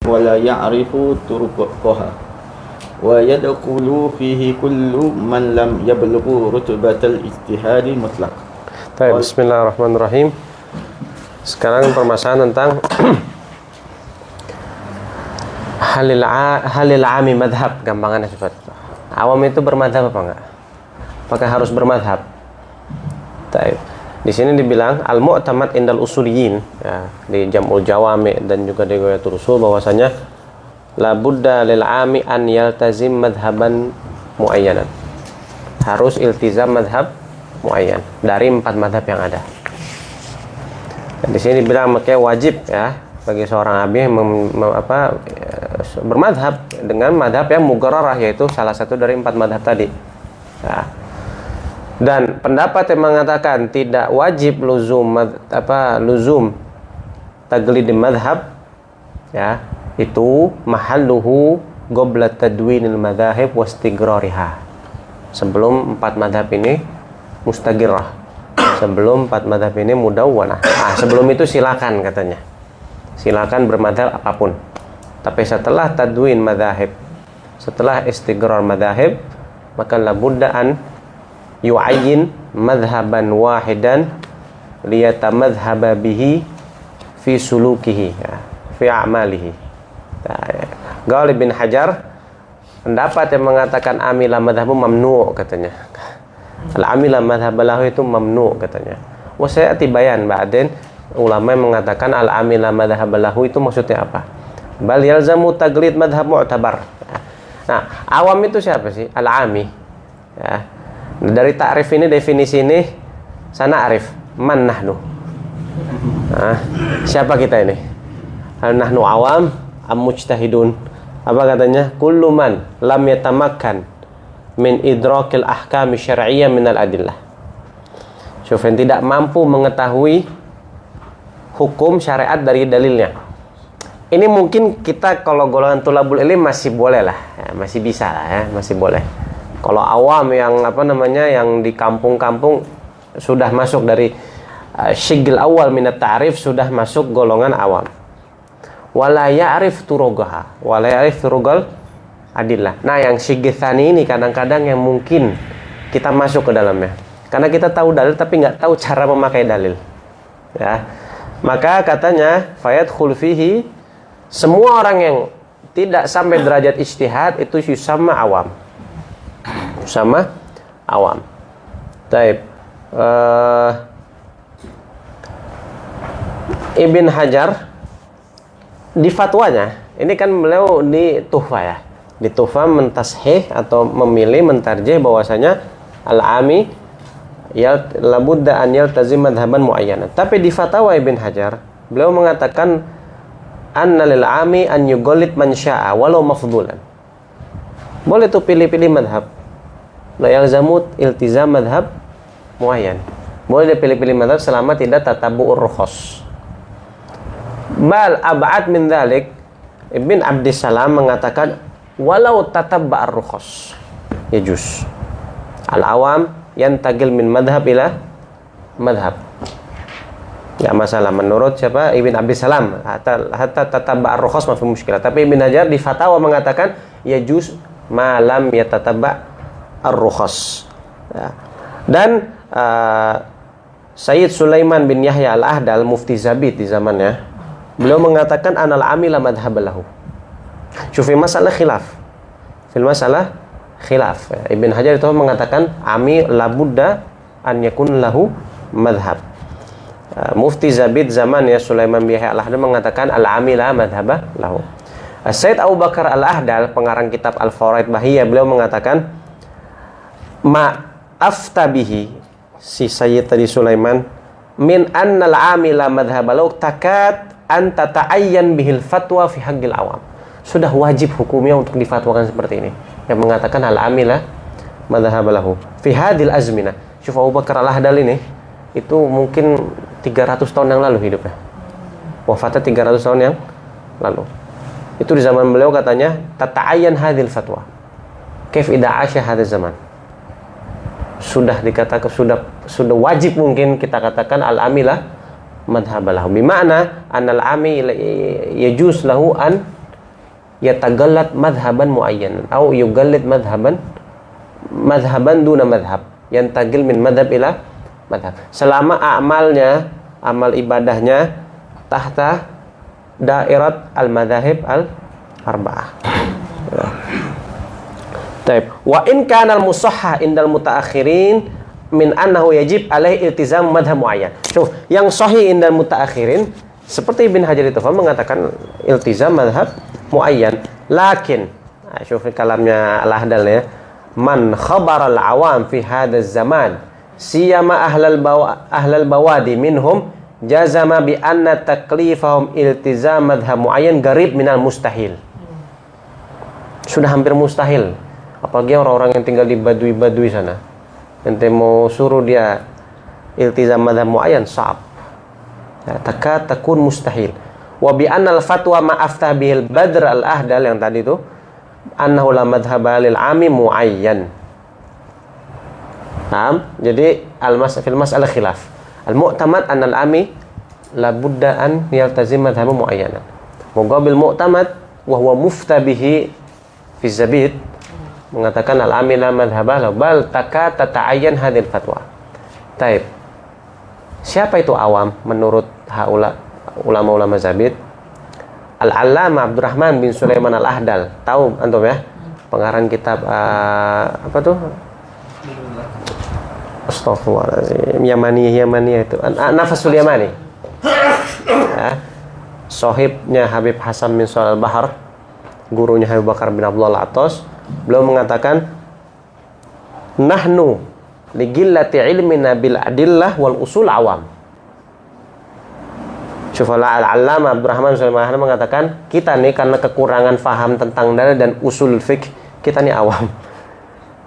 ولا يعرف طرقها ويدخل فيه كل من لم يبلغ رتبة الاجتهاد المطلق. Baik, bismillahirrahmanirrahim. Sekarang permasalahan tentang halil ami madhab, gampangannya seperti itu. Awam itu bermadhab apa enggak? Apakah harus bermadhab? Baik. Di sini dibilang al-mu'tamad indal usuliyin, ya, di Jam'ul Jawami dan juga di Ghayatul Usul, bahwasanya la budda lil ami an yaltazim madhaban muayyanan. Harus iltizam madhab muayyan dari 4 madhab yang ada. Dan di sini dibilang makanya wajib ya bagi seorang abi bermadhab dengan madhab yang mugarrarah, yaitu salah satu dari 4 madhab tadi. Ya. Dan pendapat yang mengatakan tidak wajib luzum taglid madhab, ya, itu mahalluhu qabla tadwinil madhahib wastigrariha. Sebelum 4 madhab ini mustagirah, sebelum 4 madhab ini mudawwanah. Sebelum itu silakan, katanya, silakan bermadhab apapun. Tapi setelah tadwin madhahib, setelah istigrar madhahib, maka labudda an yu'ayyin madhaban wahidan liyatamadhaba bihi fi sulukihi, ya, fi a'malihi. Ghalib bin Hajar pendapat yang mengatakan amila madhabu mamnu', katanya. Al-amila madhabalahu itu mamnu', katanya. Saya tibayan ba'din ulama yang mengatakan al-amila madhabalahu itu maksudnya apa? Bal yalzamu taglid madhab mu'tabar. Nah, awam itu siapa sih? Al-ami, ya. Dari ta'rif ini, definisi ini, sana arif man nahnu. Siapa kita ini? Hal nahnu awam am mujtahidun? Apa katanya? Kullu man lam yatamakkan min idrakil ahkami syar'iyyah minal adillah. Yang tidak mampu mengetahui hukum syariat dari dalilnya. Ini mungkin kita kalau golongan tulabul ilm masih boleh lah, ya, masih bisa lah, ya, masih boleh. Kalau awam yang yang di kampung-kampung sudah masuk dari syigil awal minat ta'rif, sudah masuk golongan awam. Wala ya'rif turugaha, wala ya'rif turugal adillah. Nah, yang syigil tsani ini kadang-kadang yang mungkin kita masuk ke dalamnya, karena kita tahu dalil tapi nggak tahu cara memakai dalil, ya. Maka katanya fayadkhul fihi, semua orang yang tidak sampai derajat ijtihad itu yusamma awam, sama awam. Taib. Ibn Hajar di fatwanya, ini kan beliau di Tuhfah, ya, di Tuhfah mentashih atau memilih mentarjih bahwasanya al-ami labudda an yaltazim madhaban muayyanan. Tapi di fatwa Ibn Hajar beliau mengatakan anna lil ami an yughallid man syaa walau mafdulan. Boleh tuh pilih-pilih madhab, la yalzamut iltizam madhab muayyan. Boleh pilih-pilih madhab selama tidak tatabu'ur rukhas. Bal ab'ad min dzalik, Ibn Abdissalam mengatakan walau tatabba'ar rukhas yajuz. Al-awam yantaqil min madhab ila madhab. Ya masalah menurut siapa? Ibn Abdissalam, hatta tatabba'ar rukhas ma fi mushkilah. Tapi Ibn Hajar di fatwa mengatakan yajuz ma lam yatatabba' ar-rukhas, ya. Dan Sayyid Sulaiman bin Yahya al-Ahdal, mufti Zabid di zamannya, beliau mengatakan anal amila madhabalahu. Syufi masalah khilaf, fil masalah khilaf, ya. Ibn Hajar itu mengatakan ami labudda an yakun lahu madhab. Mufti Zabid zaman ya Sulaiman bin Yahya al-Ahdal mengatakan al-amila madhabah lahu. Sayyid Abu Bakar al-Ahdal, pengarang kitab Al-Fawaid Bahiyah, beliau mengatakan ma aftabihi, si Sayyid tadi Sulaiman, min annal amila madhabalau takat an tata'ayyan bihil fatwa fi haqqil awam. Sudah wajib hukumnya untuk difatwakan seperti ini, yang mengatakan al amila madhabalahu fi hadil azmina. Syuf Abu Bakar al-Ahdal ini itu mungkin 300 tahun yang lalu hidupnya, wafatnya 300 tahun yang lalu. Itu di zaman beliau katanya tata'ayyan hadil fatwa kaif idza asya hadzal zaman. Sudah dikatakan sudah wajib mungkin kita katakan al-amilah madhabalahu, bima'na anal ami yajuz lahu an yatagallad madhaban muayyanan atau yugallid madhaban duna madhab, yantagil min madhab ila madhab. Selama amalnya, amal ibadahnya tahta dairat al-madhahib al-arba'ah. Taib. Wa in kana al-musahhah indal mutaakhirin min annahu yajib alaihi iltizam madhab muayyan. So, yang sahih indal mutaakhirin seperti Ibn Hajar itu mengatakan iltizam madhab muayyan. Lakin, syufi kalamnya Al-Ahdal ya. Man khabar al-awam fi hadha zaman siyama ahlal bawadi minhum jazama bi anna taklifahum iltizam madhab muayyan garib minal mustahil. Sudah hampir mustahil. Apalagi orang-orang yang tinggal di badui-badui sana. Ente mau suruh dia iltizam madhab muayyan sa'ab. Ya, takun mustahil. Wa bi anna al-fatwa ma aftah bihil Badr al-Ahdal yang tadi itu annahu la madhhaba lil ami muayyan. Naam, jadi fil mas'alah khilaf. Al-mu'tamad anna al-ami la budda an yaltazim madhhab muayyanan. Muqabil mu'tamad wa huwa mufta bihi fi zabid mengatakan al-ami la madhhaba lahu bal tata'ayyan hadhil fatwa. Taib. Siapa itu awam menurut haula ulama-ulama zabid? Al-Allamah Abdurrahman bin Sulaiman Al-Ahdal. Tahu antum ya? Pengarang kitab apa tuh? Astaghfirullahaladzim. Yamani itu. Nafasul Yamani. Ya. Sohibnya Habib Hasan bin Shalih Al-Bahar, gurunya Habib Bakar bin Abdullah Al-Atas, beliau mengatakan nahnu ligillati ilmina bil adillah wal usul awam. Syufala al-Allamah Abdurrahman Sulaiman mengatakan kita nih karena kekurangan faham tentang dalil dan usul fiqh kita nih awam.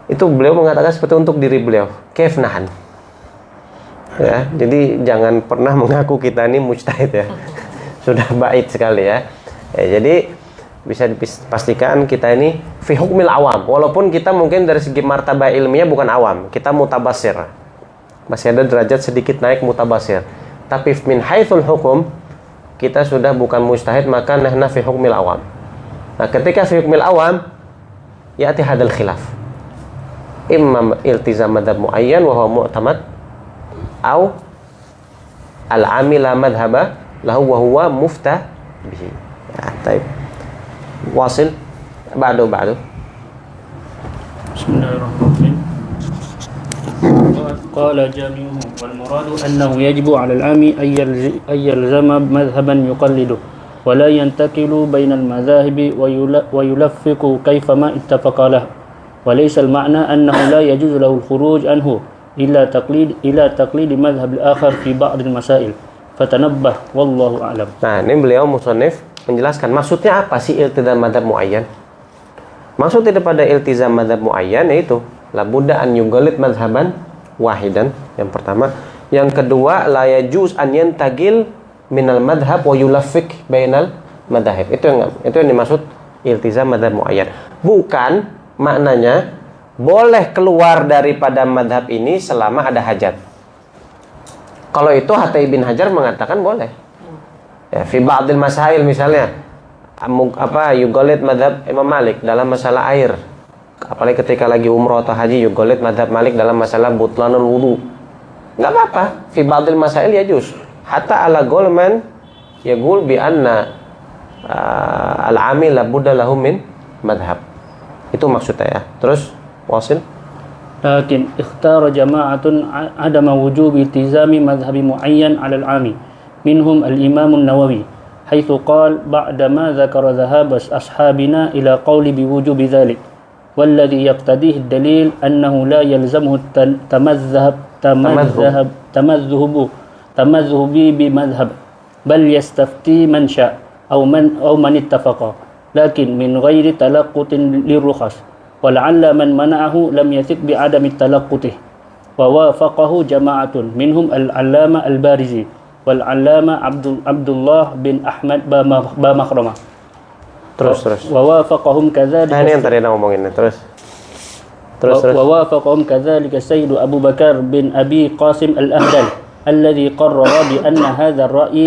Itu beliau mengatakan seperti untuk diri beliau. Kaif nahan. Ya, jadi jangan pernah mengaku kita ini mujtahid ya. Sudah bait sekali ya. Jadi bisa dipastikan kita ini fi hukmil awam. Walaupun kita mungkin dari segi martabah ilmiah bukan awam, kita mutabasir. Masih ada derajat sedikit naik mutabasir. Tapi min haitsul hukum kita sudah bukan mujtahid, maka nahna fi hukmil awam. Nah, ketika fi hukmil awam ya'ti hadal khilaf. Imma iltizam madhab muayyan wa huwa mu'tamad au al-amila madhhaba lahu wa huwa muftah bihi. Ya, taib. Wasil ba'du. Bismillahirrahmanirrahim. Qala jami'uhu wal muradu annahu yajibu 'ala al-'ami an yalzama madhhaban yuqallidu wa la yantakilu baina al-madhahibi wa yulaffiqu kayfama ittafaqa lahu wa laysa al-ma'na annahu la yajuzu lahu al-khuruj anhu illa taqlid madhhab al-akhar fi ba'd al-masail fatanabbah wallahu a'lam. Nah, ini beliau musannif menjelaskan maksudnya apa sih iltizam madhab muayyan. Maksud daripada iltizam madhab muayyan yaitu la budda an yugalid madhaban wahidan, yang pertama. Yang kedua, la yajuz an yantagil minal madhab wa yulaffiq bainal madhahib. Itu yang dimaksud iltizam madhab muayyan. Bukan maknanya boleh keluar daripada madhab ini selama ada hajat. Kalau itu Hatta Ibn Hajar mengatakan boleh. Ya, fi ba'dil masail misalnya yugalid madhab Imam Malik dalam masalah air. Apalagi ketika lagi umroh atau haji, yugalid madhab Malik dalam masalah butlanul wudu. Enggak apa-apa, fi ba'dil masail yajuz. Hatta ala golman yaqul bi anna al-amil la budda lahu min madhab. Itu maksudnya ya. Terus wasil. Lakin ikhtara jama'atun adama wujubi iltizami madhhabi muayyan 'ala al-'ami. Minhum al-Imam an-Nawawi haitsu qala ba'dama dzakara dhahab ashabina ila qawli biwujubi dhalik. والذي يقتضيه الدليل أنه لا يلزمه تمذهب بمذهب بل يستفتي من شاء أو من اتفق لكن من غير تلقط للرخص ولعل من منعه لم يثق بعدم تلقطه ووافقه جماعة منهم العلامة البارزي والعلامة عبد الله بن أحمد بامخرمة. Terus. Wawafaqahum kadzalika. Nah, ini yang tadi kita ngomongin. Terus. Wawafaqahum kadzalika Sayyid Abu Bakar bin Abi Qasim Al-Ahdal alladhi qarrara bi anna hadha ar-ra'yi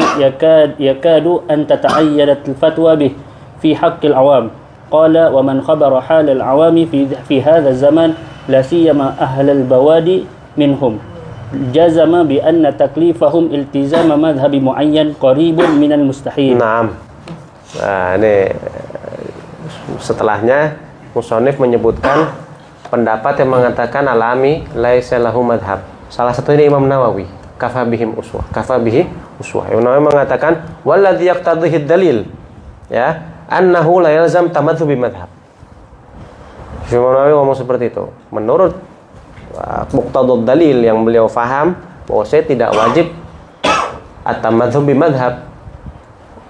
yakadu an tata'ayyadat al-fatwa bih في حق العوام. قال ومن خبر حال العوام في هذا الزمان لا سيما أهل البوادي منهم جزم بأن تكليفهم التزام مذهب معين قريب من المستحيل. Naam. Nah, ini setelahnya musonif menyebutkan pendapat yang mengatakan alami laisa lahu madhab. Salah satunya Imam Nawawi, kafa bihi uswah. Imam Nawawi mengatakan walladzi yaqtadhihi dalil, ya, annahu la yalzam tamadzubi madhab. Imam Nawawi ngomong seperti itu. Menurut muqtadud dalil yang beliau faham bahwa saya tidak wajib at-tamadzubi madhab,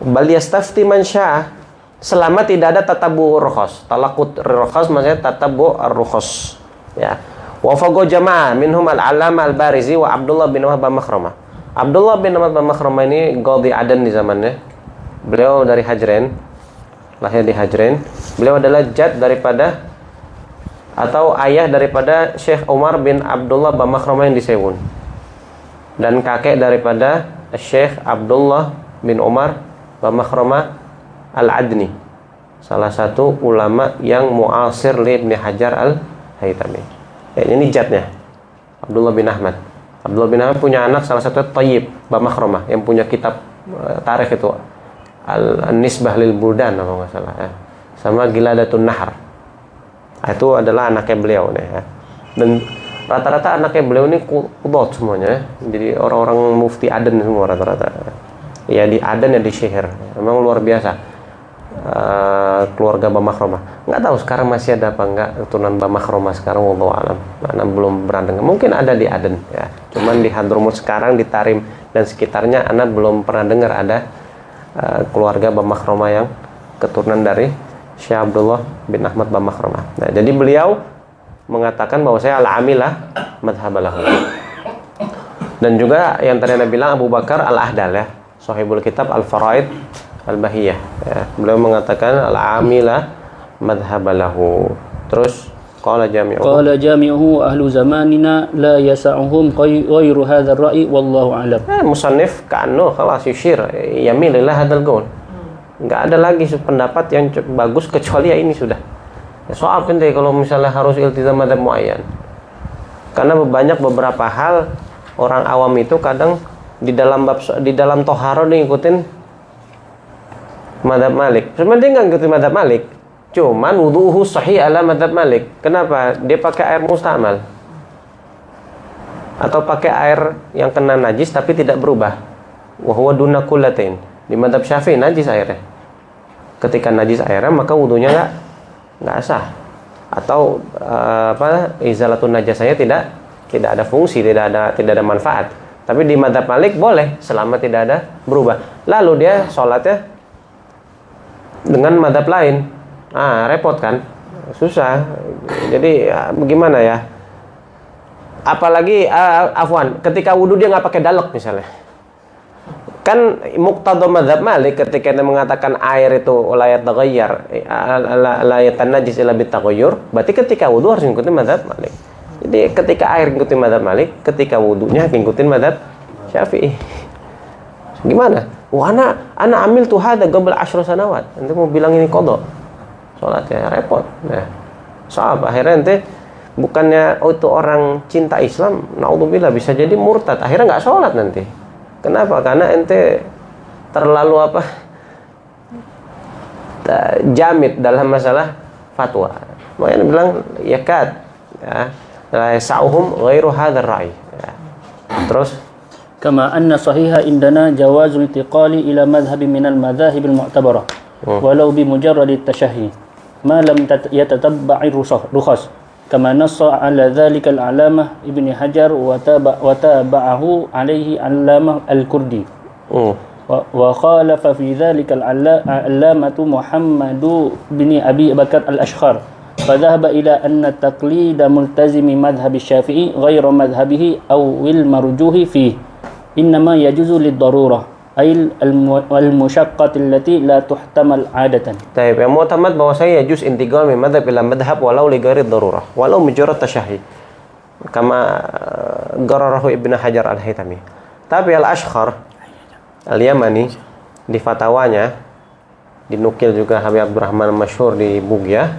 bal yastafti man syaa, selama tidak ada tatabu rukhas. Talaqut rukhas maksudnya tatabu ar-rukhas, ya. Wa faqa jamaah minhum al-Allamah al-Barizi wa Abdullah bin Wahab Makhrama. Abdullah bin Wahab Makhrama ini qadhi Adan di zamannya. Beliau dari Hajren, lahir di Hajren. Beliau adalah jad daripada atau ayah daripada Syekh Umar bin Abdullah bin Makhrama yang di Sewun, dan kakek daripada Syekh Abdullah bin Umar bin Makhrama Al-Adni, salah satu ulama yang muasir li Ibnu Hajar Al-Haytami. Ini jadnya Abdullah bin Ahmad. Abdullah bin Ahmad punya anak salah satu Thayyib bin Makhrama yang punya kitab tarikh itu Al-Nisbah lil Buldan apa enggak salah, ya. Sama Giladatun Nahar. Itu adalah anaknya beliau nih, ya. Dan rata-rata anaknya beliau ini qudot semuanya, ya. Jadi orang-orang mufti Aden semua rata-rata. Ya di Aden ya di Syihir. Memang luar biasa. Keluarga Bama Makhrama. Nggak tahu sekarang masih ada apa enggak keturunan Bama Makhrama sekarang, wallahu alam. Ana belum pernah dengar. Mungkin ada di Aden, ya. Cuman di Hadramut sekarang, di Tarim dan sekitarnya ana belum pernah dengar ada keluarga Bama Makhrama yang keturunan dari Syekh Abdullah bin Ahmad bin Makhrama. Nah, jadi beliau mengatakan bahwa saya al-amilah madhabalahu. Dan juga yang tadi Anda bilang Abu Bakar Al-Ahdal, ya, sahibul kitab Al-Faraid Al-Bahiyah, ya. Beliau mengatakan al-amilah madhabalahu. Terus qala jami'uhu ahlu zamanina la yasa'uhum ghairu hadzal ra'i wallahu a'lam. Musannif ka'annu khalas yushir yamil ila hadzal qaul. Enggak ada lagi pendapat yang bagus kecuali ya ini sudah. Ya, soal kan kalau misalnya harus iltizam madzhab muayyan. Karena banyak beberapa hal orang awam itu kadang di dalam toharo ngikutin madzhab Malik. Sebenarnya dia nggak ngikutin madzhab Malik. Cuman wudu'uhu sahih ala madzhab Malik. Kenapa? Dia pakai air mustamal. Atau pakai air yang kena najis tapi tidak berubah. Wa huwa duna kullatain. Di madzhab Syafi'i najis airnya. Ketika najis airnya maka wudunya enggak sah. Atau izalatun najasanya tidak ada fungsi, tidak ada manfaat. Tapi di madzhab Malik boleh selama tidak ada berubah. Lalu dia sholatnya dengan madzhab lain. Repot kan? Susah. Jadi bagaimana ya? Apalagi afwan, ketika wudu dia nggak pakai dalek misalnya. Kan muqtada madzhab Malik ketika dia mengatakan air itu la yataghayyar, la yatanajjis illa bitaghayyur, berarti ketika wudu harus ngikutin madzhab Malik. Jadi ketika air ngikutin madzhab Malik, ketika wudunya ngikutin madzhab Syafi'i. Gimana? Wah, ana amil tuh hada qabla 10 sanawat. Ente mau bilang ini qada. Salatnya repot. Nah, soal akhirnya ente bukannya itu orang cinta Islam, naudzubillah bisa jadi murtad. Akhirnya nggak sholat nanti. Kenapa? Karena ente terlalu jamid dalam masalah fatwa. Makanya bilang yakad, ya, la yasauhum ghairu hadzal ra'i. Ya. Terus كما أن صحيح عندنا جواز الانتقال إلى مذهب من المذاهب المعتبرة ولو بمجرد التشهي ما لم يتتبع الرخص كما نص على ذلك العلامة ابن حجر وتابعه عليه علامة الكردي وخالف في ذلك العلامة محمد بن أبي بكر الأشخر فذهب إلى أن التقليد ملتزم مذهب الشافعي غير مذهبه أو المرجوح فيه إنما يجوز للضرورة أي المشقة التي لا تحتمل عادة. طيب yang mu'tamad bahwasanya yajuz intiqal min madhab ila madhab walau li ghairi darurah walau mujarrad tashahhi kama gararahu Ibnu Hajar Al-Haytami. Tapi Al-Ashkhar Al-Yamani di fatwanya dinukil juga Habib Abdurrahman Masyhur di Bughya.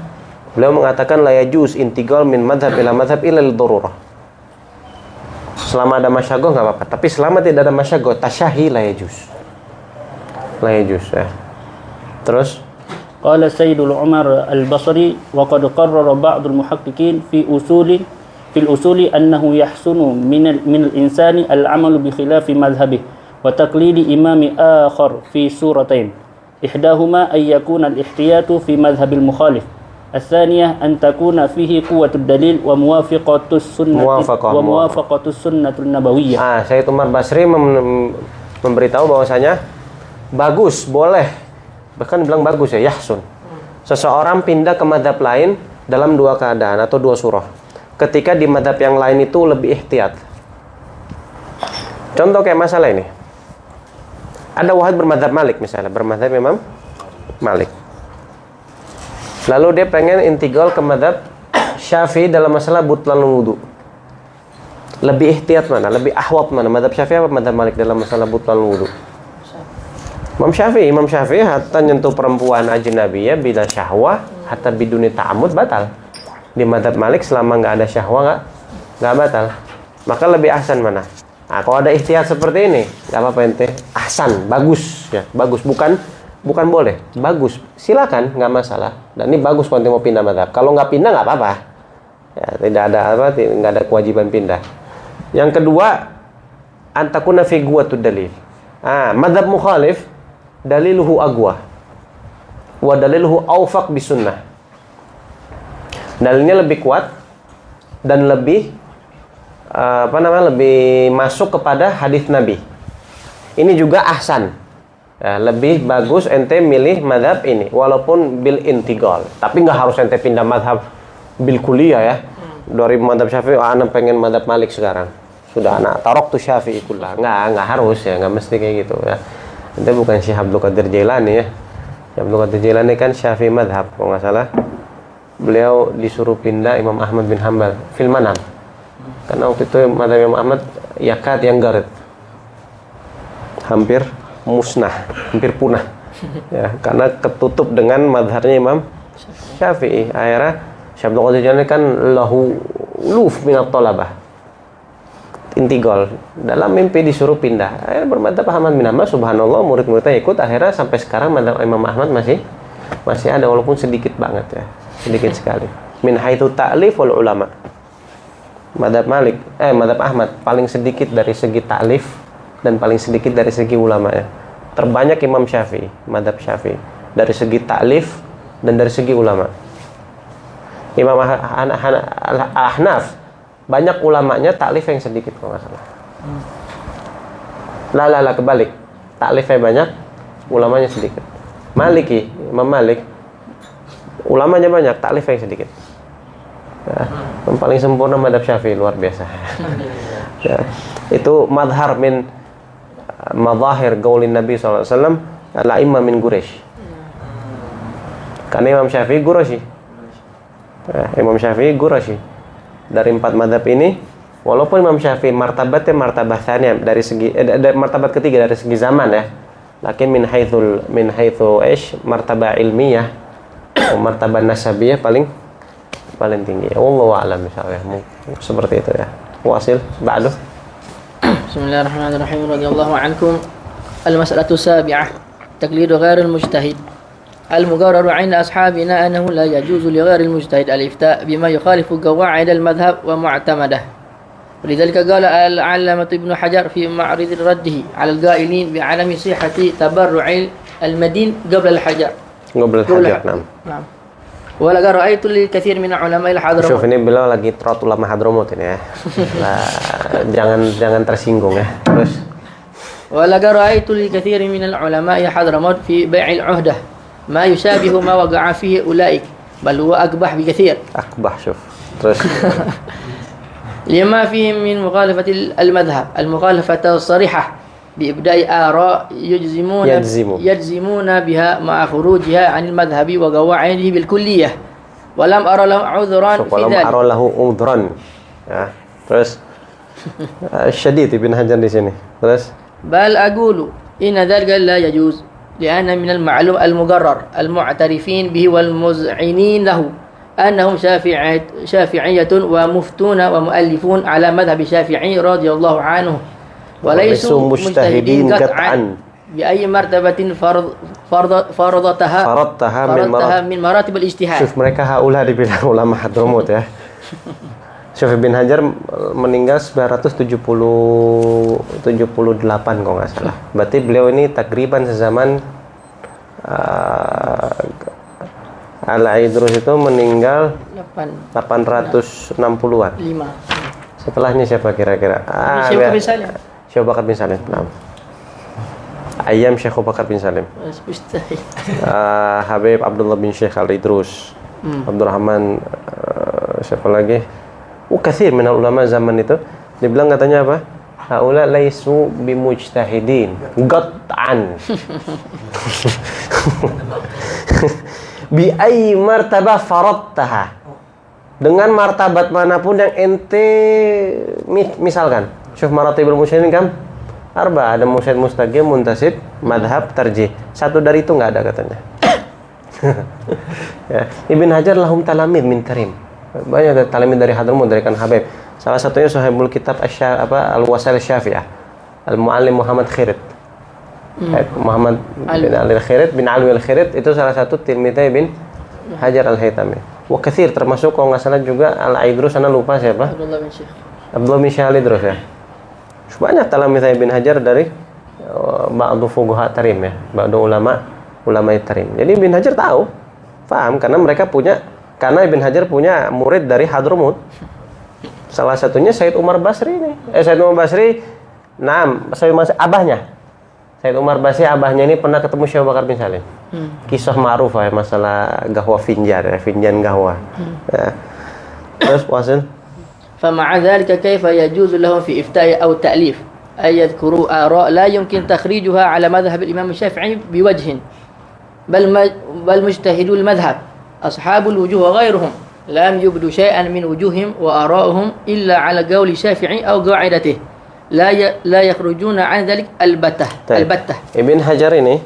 Beliau mengatakan la yajuz intiqal min madhab ila madhab illa lidharurah. Selama ada masyagoh nggak apa-apa, tapi selama tidak ada masyagoh tasyahi la yajuz. La yajuz ya. Terus قال السيد العمر البصري وقد قرر بعض المحققين في الأصول أنه يحسن من الإنسان العمل بخلاف مذهبه وتقليد إمام آخر في صورتين إحداهما أن يكون الاحتياط في مذهب المخالف الثانية أن تكون فيه قوة الدليل وموافقة السنة النبوية. Sayyid Umar Basri memberitahu bahwasanya bagus, boleh, bahkan bilang bagus ya, yahsun, seseorang pindah ke madhab lain dalam dua keadaan atau dua surah. Ketika di madhab yang lain itu lebih ihtiyat. Contoh kayak masalah ini, ada wahid bermadhab Malik misalnya, bermadhab Imam Malik, lalu dia pengen intiqal ke madhab Syafi'i dalam masalah butlan wudu. Lebih ihtiyat mana? Lebih ahwat mana? Madhab Syafi'i apa madhab Malik dalam masalah butlan wudu? Imam Syafi'i hatta nyentuh perempuan ajnabiyah bila syahwah hatta biduni ta'amud batal. Di madhab Malik selama nggak ada syahwah nggak batal. Maka lebih ahsan mana? Nah, kalau ada ihtiyat seperti ini nggak apa-apa ente. Ahsan, bagus ya, bagus, bukan boleh, bagus, silakan, nggak masalah. Dan ini bagus kalau ente mau pindah madhab. Kalau nggak pindah nggak apa-apa. Ya, nggak ada kewajiban pindah. Yang kedua, antakuna fi quwwatud dalil. Madhab mukhalif daliluhu aqwa wa daliluhu awfaq bisunnah. Dalilnya lebih kuat dan lebih lebih masuk kepada hadis Nabi. Ini juga ahsan. Ya, lebih bagus ente milih madhab ini walaupun bil intiqal. Tapi nggak harus ente pindah madhab bil kuliah ya. Dari madhab Syafi'i anak pengen madhab Malik sekarang. Sudah anak tarok tuh Syafi'i kullah. Nggak harus ya, nggak mesti kayak gitu ya. Itu bukan Syekh Abdul Qadir Jailani ya. Syekh Abdul Qadir Jailani kan Syafi'i madhab kalau nggak salah. Beliau disuruh pindah Imam Ahmad bin Hanbal fil manam. Karena waktu itu madhab Imam Ahmad yakat yang garet, hampir musnah, hampir punah ya, karena ketutup dengan madhabnya Imam Syafi'i. Akhirnya Syekh Abdul Qadir Jailani kan lahu luf minat thalabah intiqal, dalam mimpi disuruh pindah. Akhirnya bermadhab Ahmad bin Hanbal, subhanallah murid-muridnya ikut. Akhirnya sampai sekarang madhab Imam Ahmad masih ada walaupun sedikit banget ya, sedikit sekali. Min haitsu ta'lif wal ulama. Madhab Ahmad paling sedikit dari segi ta'lif dan paling sedikit dari segi ulama ya. Terbanyak Imam Syafi'i, madhab Syafi'i dari segi ta'lif dan dari segi ulama. Imam Ahnaf banyak ulamanya, ta'lif yang sedikit kalau nggak salah. Kebalik, ta'lifnya banyak, ulamanya sedikit. Imam Malik ulamanya banyak, ta'lif yang sedikit. Ya, yang paling sempurna madhab Syafi'i, luar biasa. Ya, itu madhar min madahir gaulin Nabi SAW al-a'imma min Quraisy. Karena Imam Syafi'i Quraisy. Imam Syafi'i Quraisy. Dari 4 madhab ini, walaupun Imam Syafi'i martabatnya martabat tsaniyah dari segi martabat ketiga dari segi zaman ya, lakin min haitsu martabah ilmiah atau martabah nasabiyah paling tinggi. Wallahu a'lam bishawab. Seperti itu ya. Wasil ba'du. Bismillahirrahmanirrahim. Radhiyallahu ankum. Al-mas'alatu sabi'ah. Taqlidu ghair al-mujtahid. المقرر عند أصحابنا أنه لا يجوز لغير المجتهد الإفتاء بما يخالف قواعد المذهب ومعتمده. ولذلك قال العلامة ابن حجر في معرض رده على القائلين بعدم صحة تبرع المدين قبل الحجر. نعم. ولقد رأيت الكثير من علماء الحضرموت. Syuf, ini beliau lagi trot ulama Hadramut ini ya. jangan tersinggung ya. Terus. ولقد رأيت الكثير من العلماء الحضرموت في بيع العهدة ما يشابه ما وقع فيه أولئك بل هو أقبح بكثير. شوف terus. لما فيهم من مخالفة المذهب المخالفة الصريحة بإبداء آراء يجزمون بها مع خروجها عن المذهب وقواعده بالكلية ولم أرى له عذرا في ذلك. Ya, terus Syadid Ibn Hajar di sini. Terus بل أقول إن ذلك لا يجوز لأن من المعلوم المقرر المعترفين به والمذعنين له أنهم شافعية ومفتون ومؤلفون على مذهب الشافعي رضي الله عنه وليسوا مجتهدين قطعا بأي مرتبة فرضتها من مراتب الاجتهاد. Syuf, mereka haulah dibilang ulama Hadramut ya. Syuf bin Hajar meninggal 978 kalau nggak salah. Berarti beliau ini takriban sezaman Al-Aidrus itu meninggal 860-an. 5. Setelahnya siapa kira-kira? Syekh Bakar bin Salim. Nah. Ayam Syekh Bakar bin Salim. Habib Abdullah bin Syekh Al-Idrus. Abdurrahman siapa lagi? Katsir minal ulama zaman itu. Dibilang katanya apa? Haula laisu bimujtahidin qat'an. Bi ayyi martabah faradtaha. Dengan martabat manapun yang ente misalkan. Syuf maratibul mujtahidin kan? Arba, ada mujtahid mustaqim, muntasib, madhab, tarjih. Satu dari itu nggak ada katanya. Ya. Ibn Hajar lahum talamid min karim. Banyak talamid dari Hadramut, dari kan Habib. Salah satunya sahibul kitab Al-Wasail Syafi'ah. Al-Muallim Muhammad Khirit. Muhammad bin Ali Al-Khirit, bin Alwi Al-Khirit itu salah satu tilmidnya Ibn Hajar Al-Haytami. Wa katsir termasuk kalau nggak salah juga Al-Aidrus, ana lupa siapa? Abdullah bin Syekh Al-Idrus ya. Banyak talamidnya Ibn Hajar dari ba'du fuqaha tarim ya, ba'du ulama tarim. Jadi Ibn Hajar tahu, paham karena Ibn Hajar punya murid dari Hadramut. Salah satunya Said Umar Basri ini. Said Umar Basri, abahnya. Said Umar Basri abahnya ini pernah ketemu Syekh Bakar bin Salim. Kisah ma'ruf ya, masalah gahwa finjan gahwa. Ya. Terus wasil. فمع ذلك كيف يجوز لهم في إفتاء أو تأليف أن يذكروا آراء لا يمكن تخريجها على مذهب الإمام الشافعي بوجه بل مجتهدو المذهب أصحاب الوجوه وغيرهم لم يبدوا شيئا من وجوههم وآرائهم إلا على قول الشافعي أو قاعدته لا يخرجون عن ذلك البتة. Ibn Hajar ini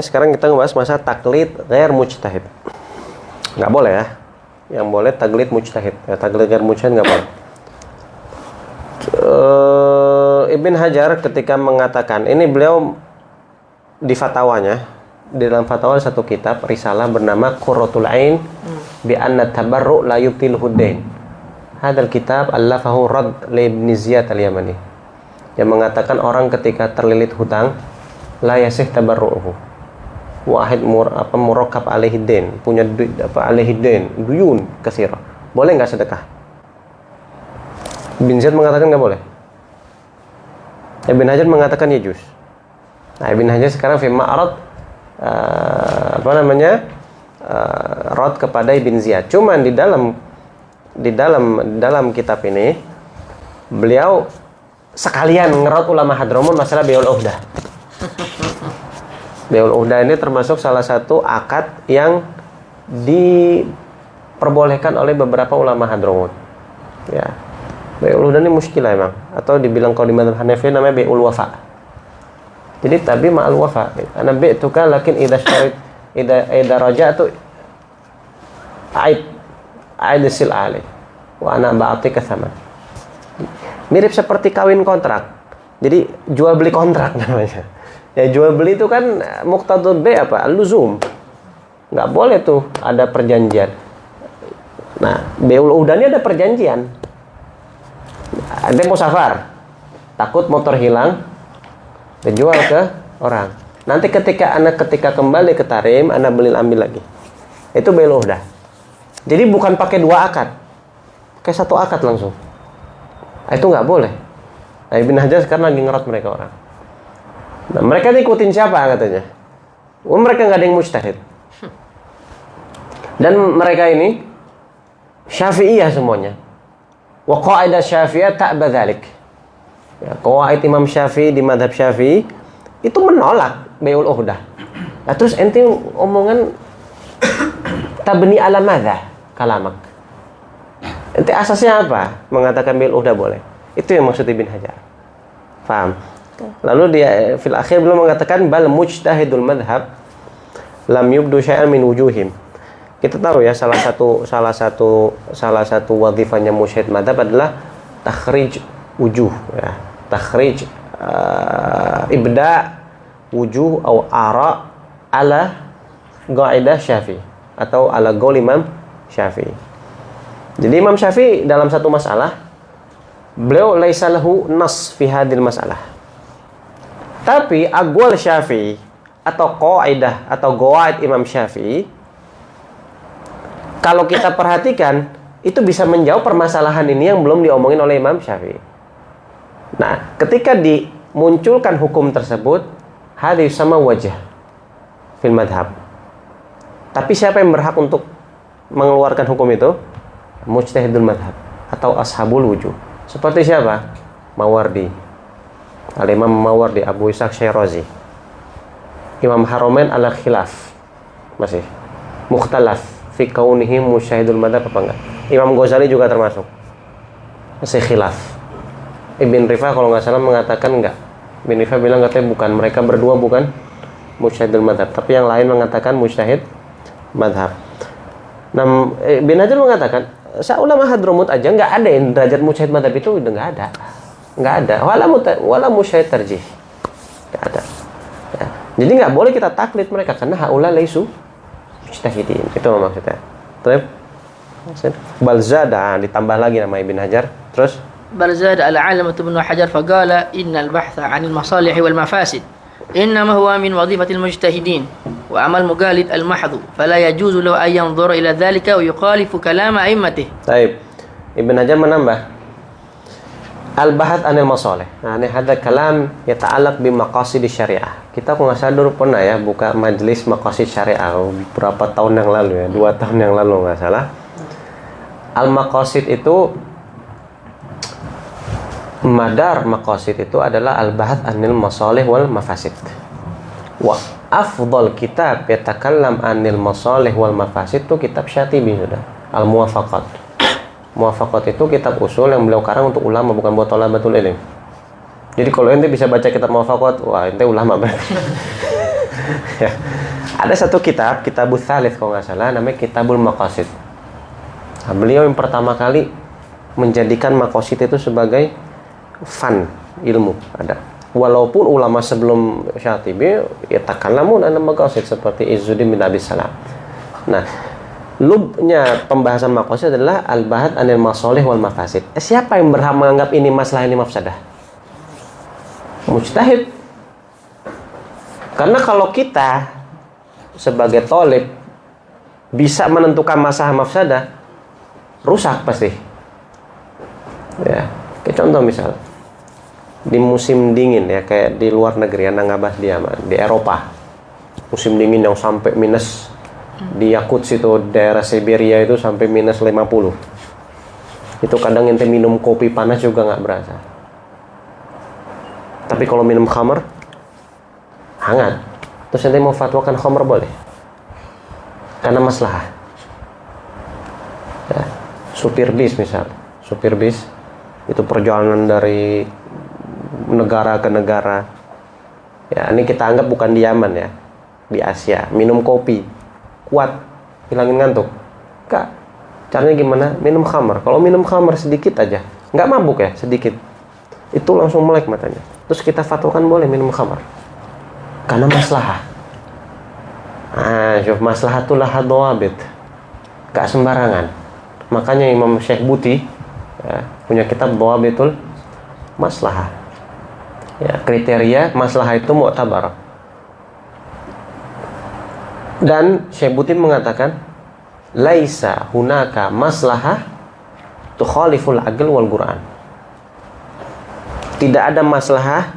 sekarang kita ngebahas masalah taklid ghair mujtahid. Nggak boleh ya. Yang boleh taklid mujtahid. Ya, taklid ghair mujtahid nggak boleh. Ibn Hajar ketika mengatakan, ini beliau di fatwanya, di dalam fatwa satu kitab risalah bernama Qurratul Ain bi anna tabarru la yubtil hudain. Hadal kitab allafahu Rad li Ibn Ziyad al-Yamani. Yang mengatakan orang ketika terlilit hutang la yasih tabarru'uhu. Wahid murakkab alaihi dain, punya alaihi dain, duyun katsira. Boleh enggak sedekah? Ibn Ziyad mengatakan enggak boleh. Ibn Hajar mengatakan ya juz. Nah, Ibn Hajar sekarang fi ma'rad rad kepada Ibn Ziyad. Cuman di dalam kitab ini beliau sekalian ngerot ulama Hadramut masalah Bai'ul Uhdah. Bai'ul Uhdah ini termasuk salah satu akad yang diperbolehkan oleh beberapa ulama Hadramut. Ya. Bai'ul Uhdah ini muskilah emang, atau dibilang kalau di madzhab Hanafi namanya Bai'ul Wafa. Jadi tabi ma'al wafa. Ana bi'tuka lakin idza raja'tu aid sil ali wa ana ba'tika tsaman. Mirip seperti kawin kontrak. Jadi jual beli kontrak namanya. Ya jual beli itu kan muqtadul bai' apa? Luzum. Enggak boleh tuh ada perjanjian. Nah, Bai'ul Uhdah ini ada perjanjian. Ada musafar. Takut motor hilang, dijual ke orang. Nanti ketika kembali ke Tarim, Anda ambil lagi. Itu Bai'ul Uhdah. Jadi bukan pakai dua akad. Pakai satu akad langsung. Itu nggak boleh. Nah, Ibn Hajar sekarang lagi ngerot mereka orang. Nah, mereka ngikutin siapa katanya? Mereka nggak ada yang mujtahid. Dan mereka ini Syafi'iyah semuanya. Wa qaidah Syafi'iyah ta'ba dzalik. Ya, qawaid Imam Syafi'i di mazhab Syafi'i itu menolak Bai'ul Uhdah. Nah, terus ente omongan tabni ala madza kalamak. Ente asasnya apa? Mengatakan Bai'ul Uhdah boleh. Itu yang maksud Ibn Hajar. Paham? Lalu dia fil akhir beliau mengatakan bal mujtahidul madhab lam yubdu syai'an min wujuhim. Kita tahu ya salah satu wadhifahnya mujtahid madhab adalah takhrij wujuh ya. Takhrij ibda wujuh atau ara ala qaidah Syafi'i atau ala qaul Imam Syafi'i. Jadi Imam Syafi'i dalam satu masalah beliau laisa lahu nas fi hadil masalah. Tapi aqwal Syafi'i atau qaidah atau qawaid Imam Syafi'i kalau kita perhatikan itu bisa menjawab permasalahan ini yang belum diomongin oleh Imam Syafi'i. Nah, ketika dimunculkan hukum tersebut, hadis sama wajah fil madhab. Tapi siapa yang berhak untuk mengeluarkan hukum itu? Mujtahidul madhab atau ashabul wujuh. Seperti siapa? Mawardi, Al-Imam Mawardi, Abu Ishaq Syirazi, Imam Haramain ala khilaf, masih mukhtalaf fi kaunihi mujtahidul madhab apa enggak? Imam Ghazali juga termasuk, masih khilaf. Ibn Rifah kalau nggak salah mengatakan enggak. Ibn Rifah bilang katanya bukan, mereka berdua bukan mujtahidul madhab, tapi yang lain mengatakan mujtahid madhab. Nah, Ibn Hajar mengatakan ulama Hadramut aja nggak ada yang derajat mujtahid madhab itu udah nggak ada. Wala mujtahid tarjih, nggak ada. Ya. Jadi nggak boleh kita taklid mereka karena haula laisu mujtahidin. Itu maksudnya. Terus Balzada ditambah lagi nama Ibn Hajar. Terus بل زاد العالمة بن حجر فقال إن البحث عن المصالح والمفاسد إنما هو من وظيفة المجتهدين وأما المقالد المحض فلا يجوز له أن ينظر إلى ذلك ويخالف كلام أئمته. Baik. Ibn Hajar menambah al-bahath anil masalih. Nah, ini ada kalam yata'allaq bi maqasid syariah. Kita kalau nggak salah dulu pernah ya buka majelis maqasid syariah berapa tahun yang lalu ya, 2 tahun yang lalu nggak salah. Al-maqasid itu madar maqasid itu adalah al-bahath anil masalih wal mafasid. Wa afdal kitab yatakallam anil masalih wal mafasid itu kitab Syatibi sudah. Al-Muwafaqat. Muwafaqat itu kitab usul yang beliau karang untuk ulama bukan buat thalabatul ilm. Jadi kalau ente bisa baca kitab Muwafaqat, wah ente ulama berarti. Ya. Ada satu kitab Tsalits kalau nggak salah namanya Kitabul Maqasid. Nah, beliau yang pertama kali menjadikan maqasid itu sebagai fan ilmu ada. Walaupun ulama sebelum Syatibi ya takallamun an maqasid seperti Izzuddin bin Abi Salam. Nah, lubnya pembahasan maqasid adalah al-bahath anil masalih wal mafasid. Siapa yang berhak menganggap ini masalah ini mafsadah? Mujtahid. Karena kalau kita sebagai thalib bisa menentukan masalah mafsadah, rusak pasti. Ya, kayak contoh misal di musim dingin ya kayak di luar negeri nangabah di Eropa musim dingin yang sampai minus di Yakutsk itu daerah Siberia itu sampai minus 50 itu kadang ente minum kopi panas juga nggak berasa, tapi kalau minum khamr hangat terus ente mau fatwakan khamr boleh karena maslahah ya. Supir bis misal itu perjalanan dari negara ke negara ya, ini kita anggap bukan di Yaman ya, di Asia, minum kopi kuat hilangin ngantuk kak, caranya gimana? Minum khamr. Kalau minum khamr sedikit aja nggak mabuk ya, sedikit itu langsung melek matanya, terus kita fatwakan boleh minum khamr karena maslahah. Maslahatullah hadawabit, gak sembarangan. Makanya Imam Syekh Buti ya, punya kitab Dawabitul Maslahah ya, kriteria maslahah itu mu'tabar. Dan Syekh Buti mengatakan laisa hunaka maslahah tukhaliful aql wal Qur'an. Tidak ada maslahah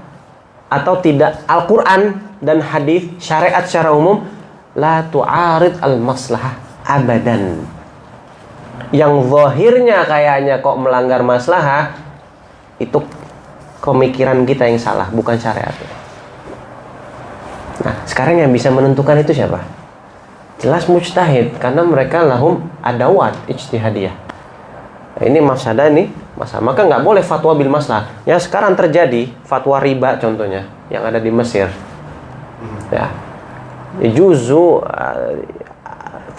atau tidak Al-Qur'an dan hadis syariat secara umum la tu'arid al-maslahah abadan. Yang zahirnya kayaknya kok melanggar maslahah itu pemikiran kita yang salah, bukan syariat. Nah, sekarang yang bisa menentukan itu siapa? Jelas mujtahid, karena mereka lahum adawat ijtihadiyah. Nah, ini mafsadah, ini masalah. Maka nggak boleh fatwa bil maslahah. Ya sekarang terjadi fatwa riba contohnya yang ada di Mesir. Ya. Juzu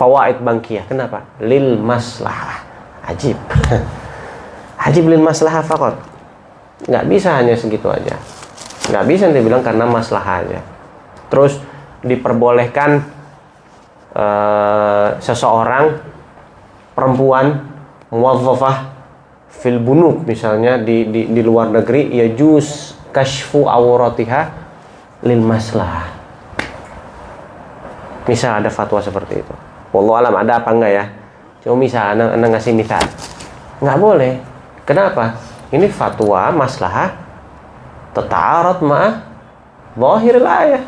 fawaid bankiyah. Kenapa? Lil maslahah. Ajib. Ajib lil maslahah faqat. Nggak bisa hanya segitu aja. Nggak bisa nanti bilang karena maslahah aja. Terus diperbolehkan seseorang perempuan muwazzafah fil bunuk misalnya di luar negeri ya juz kashfu awratiha lil maslahah. Misal ada fatwa seperti itu. Wallahu alam ada apa enggak ya? Cuma misal anda ngasih misal. Nggak boleh. Kenapa? Ini fatwa maslahah tata'arad ma'ah zahiril ayah.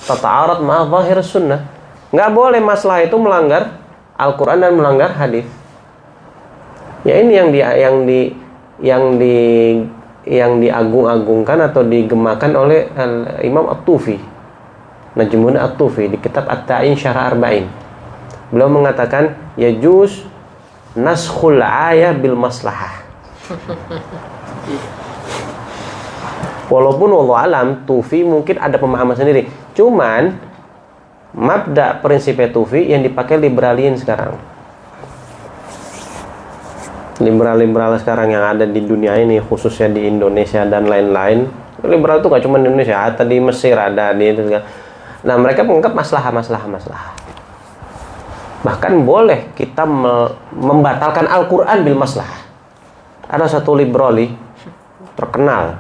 Tata'arad ma'ah zahir sunnah. Nggak boleh masalah itu melanggar Al-Quran dan melanggar hadis. Ya ini yang diagung-agungkan atau digemakan oleh Imam At-Tufi, Najmun At-Tufi di kitab At-Ta'in Syarah Arba'in. Beliau mengatakan yajuz naskhul ayah bil maslahah. Walaupun wallahu alam Tufi mungkin ada pemahaman sendiri. Cuman mabda prinsipnya Tufi yang dipakai liberalin sekarang. Liberal sekarang yang ada di dunia ini, khususnya di Indonesia dan lain-lain. Liberal itu gak cuma di Indonesia, ada di Mesir, ada di itu. Nah, mereka menganggap maslahah. Bahkan boleh kita membatalkan Al-Quran bil maslahah. Ada satu liberali terkenal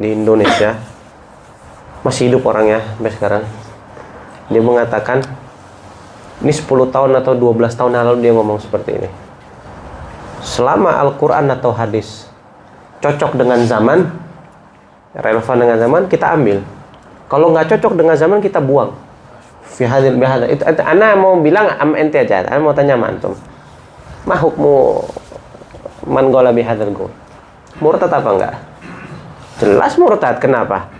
di Indonesia, masih hidup orangnya sampai sekarang. Dia mengatakan, ini 10 tahun atau 12 tahun lalu dia ngomong seperti ini. Selama Al-Quran atau hadis cocok dengan zaman, relevan dengan zaman, kita ambil. Kalau nggak cocok dengan zaman, kita buang. Fi hadil bihadil. Itu ana mau bilang ente aja. Ana mau tanya antum. Ma hukmu man qala bihadzal qaul? Murtad apa enggak? Jelas murtad. Kenapa?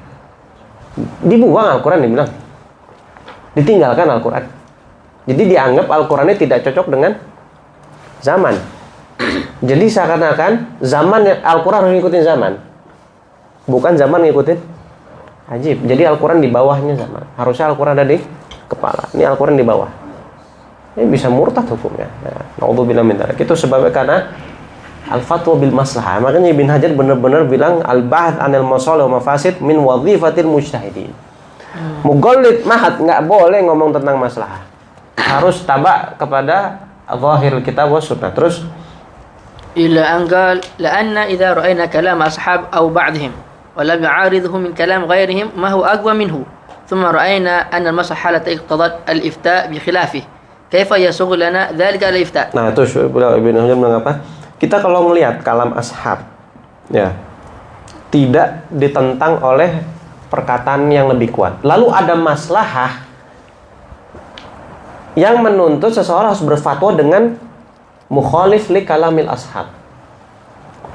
Dibuang Al-Quran dibilang. Ditinggalkan Al-Quran. Jadi dianggap Al-Qurannya tidak cocok dengan zaman. Jadi seakan-akan zaman Al-Quran harus ngikutin zaman, bukan zaman ngikutin. Ajib. Jadi Al-Quran di bawahnya zaman. Harusnya Al-Quran ada di kepala. Ini Al-Quran di bawah. Ini bisa murtad hukumnya. Naudzubillah min dzalik. Itu sebabnya karena al-fatwa bil maslahah. Makanya Ibn Hajar benar-benar bilang al-bahth anil masalih wa mafasid min wadhifatil mujtahidin. Mughallid mahad nggak boleh ngomong tentang maslahah. Harus tabak kepada zahir kitab wa sunnah. Terus إلى أن قال لأن إذا رأينا كلام أصحاب أو بعضهم ولم يعارضه من كلام غيرهم ما هو أقوى منه ثم رأينا أن المصلحة اقتضت الإفتاء بخلافه كيف يسوغ لنا ذلك الإفتاء. Nah itu Ibn Hajar bilang apa? Kita kalau melihat kalam ashab ya tidak ditentang oleh perkataan yang lebih kuat, lalu ada maslahah yang menuntut seseorang harus berfatwa dengan mukhalif li kalamil ashab.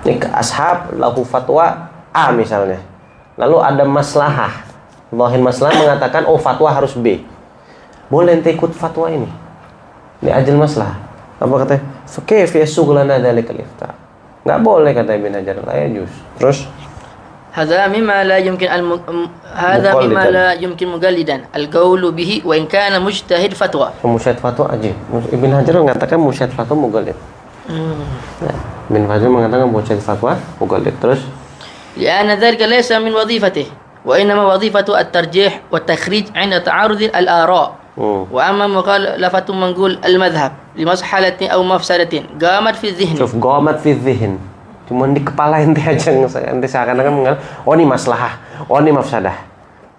Ini ashab lahu fatwa A misalnya. Lalu ada maslahah. Zahir maslahah mengatakan oh fatwa harus B. Boleh ente ikut fatwa ini. Ini ajal maslahah. Apa katanya? Fakayf yasugh lana dzalikal ifta. Enggak boleh kata Ibn Hajar. La yajuz. Terus هذا مما لا يمكن مقلدا القول به وإن كان مجتهد فتوى. Mujtahid fatwa ajib. Ibn Hajar mengatakan mujtahid fatwa muqallid. Ibn Hajar mengatakan mujtahid fatwa muqallid. Terus لأن ذلك ليس من وظيفته وإنما وظيفته الترجيح والتخريج عند تعارض الآراء. وأما مخالفة منقول المذهب لمصلحة أو مفسدة قامت في الذهن. Syuf qamat fi dzihn. Cuman di kepala ente aja, ente seakan-akan menganggap oh ini maslahah, oh ini mafsadah.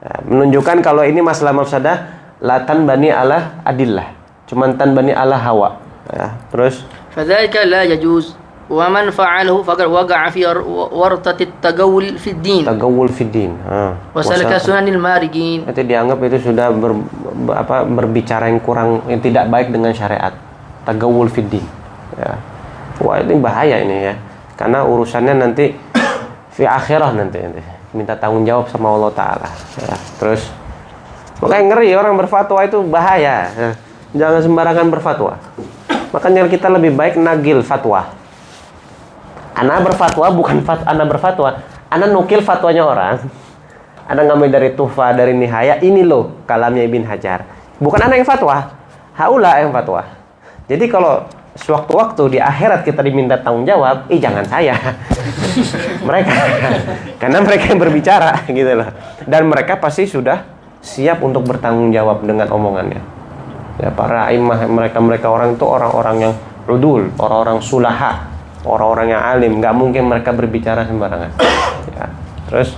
Ya, menunjukkan kalau ini masalah mafsadah latan bani ala adillah, cuman tan bani ala hawa. Ya, terus فذلك لا يجوز ومن فعله فقد وقع في ورطة التجول في الدين. Tagawul fi din. وسلك سنن المارقين. Itu dianggap itu sudah berbicara yang tidak baik dengan syariat. Tagawul fi din. Ya. Wah, ini bahaya ini ya. Karena urusannya nanti fi akhirah nanti minta tanggung jawab sama Allah Ta'ala ya. Terus makanya ngeri orang berfatwa itu bahaya ya. Jangan sembarangan berfatwa. Makanya kita lebih baik nagil fatwa. Ana berfatwa bukan ana berfatwa. Ana nukil fatwanya orang. Ana ngambil dari Tuhfa, dari Nihaya. Ini loh kalamnya Ibn Hajar. Bukan ana yang fatwa. Haula yang fatwa. Jadi kalau sewaktu-waktu di akhirat kita diminta tanggung jawab, jangan saya. Mereka. Karena mereka yang berbicara gitu loh. Dan mereka pasti sudah siap untuk bertanggung jawab dengan omongannya. Ya, para imam mereka orang itu orang-orang yang udul, orang-orang sulaha, orang-orang yang alim, nggak mungkin mereka berbicara sembarangan. Ya. Terus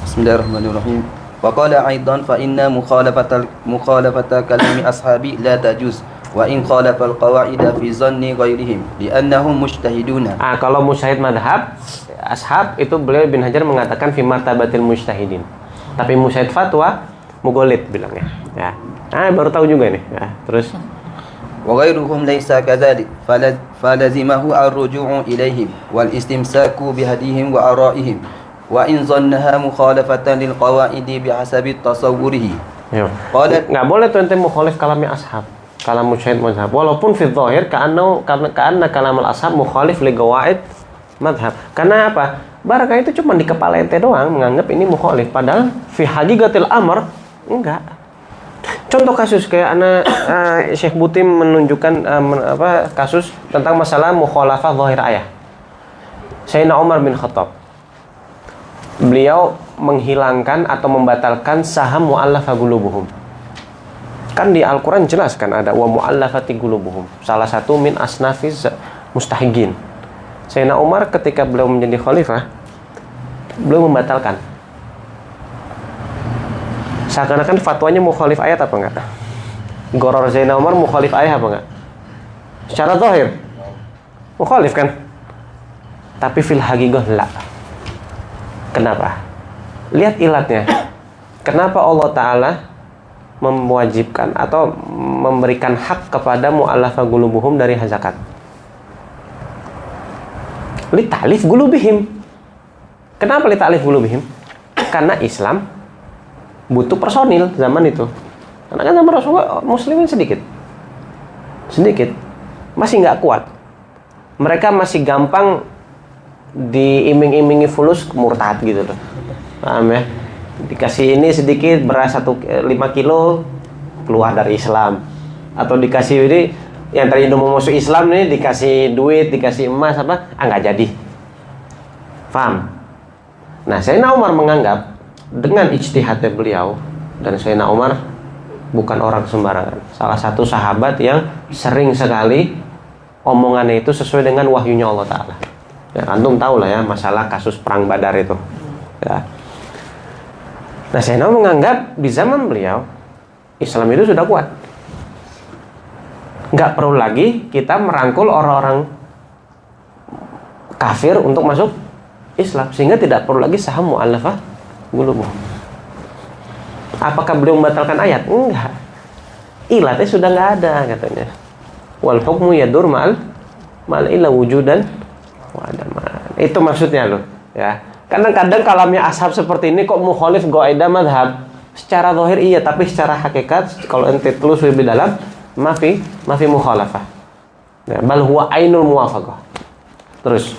Bismillahirrahmanirrahim. Wa qala aidan fa inna mukhalafata kalami ashabi la tajuz wa in khalafa al-qawaida fi zanni ghairihim li'annahum mujtahiduna. Kalau mujtahid madhab ashab itu beliau Ibn Hajar mengatakan fi martabatil mujtahidin. Tapi mujtahid fatwa mughalid bilangnya. Ya. Baru tahu juga nih. Ya. Terus وغيرهم ليس كذلك فلزمه الرجوع إليهم والاستمساك بهديهم وآرائهم وإن ظنها مخالفة للقواعد بحسب تصوره. Nggak boleh tuh ente mukhalif kalamnya ashab, kalam mujtahid mazhab. Walaupun fi dzahir karena kalam al-ashab mukhalif li qawaid mazhab. Karena apa? Barangkali itu cuma di kepala ente doang menganggap ini mukhalif, padahal fi haqiqatil amr enggak. Contoh kasus kayak Syekh Butim menunjukkan kasus tentang masalah mukhalafah zahir ayah. Sayyidina Umar bin Khattab. Beliau menghilangkan atau membatalkan saham mu'allafah qulubuhum. Kan di Al-Qur'an jelas kan ada wa mu'allafati qulubuhum. Salah satu min asnafiz mustahigin. Sayyidina Umar ketika beliau menjadi khalifah, beliau membatalkan. Seakan-akan fatwanya mukhalif ayat apa enggak? Goror Sayyidina Umar mukhalif ayat apa enggak? Secara zahir mukhalif kan? Tapi fil haqiqah la. Kenapa? Lihat ilatnya. Kenapa Allah Ta'ala mewajibkan atau memberikan hak kepada mu'allafah qulubuhum dari zakat? Li ta'lif qulubihim. Kenapa li ta'lif qulubihim? Karena Islam butuh personil zaman itu. Karena kan zaman Rasulullah muslimin sedikit, masih nggak kuat. Mereka masih gampang diiming-imingi fulus murtad gitu loh. Paham ya? Dikasih ini sedikit beras 5 kilo keluar dari Islam, atau dikasih ini yang tadi mau masuk Islam nih dikasih duit, dikasih emas nggak jadi. Paham? Nah, Sayyidina Umar menganggap dengan ijtihadnya beliau, dan Sayyidina Umar bukan orang sembarangan, salah satu sahabat yang sering sekali omongannya itu sesuai dengan wahyunya Allah Ta'ala. Ya, antum tahu lah ya masalah kasus perang Badar itu ya. Nah, Sayyidina Umar menganggap di zaman beliau Islam itu sudah kuat, nggak perlu lagi kita merangkul orang-orang kafir untuk masuk Islam, sehingga tidak perlu lagi saham mu'allafah qulubuhum. Apakah beliau membatalkan ayat? Enggak. Ilatnya sudah nggak ada katanya. Wal hukmu yadur ma'al illa wujudan wa adaman. Itu maksudnya loh, ya. Karena kadang kalamnya ashab seperti ini kok mukhalif qaidah madhab. Secara zahir iya, tapi secara hakikat kalau ente telus lebih dalam mafi mukhalafah. Ya, bal huwa ainul muwafaqah. Terus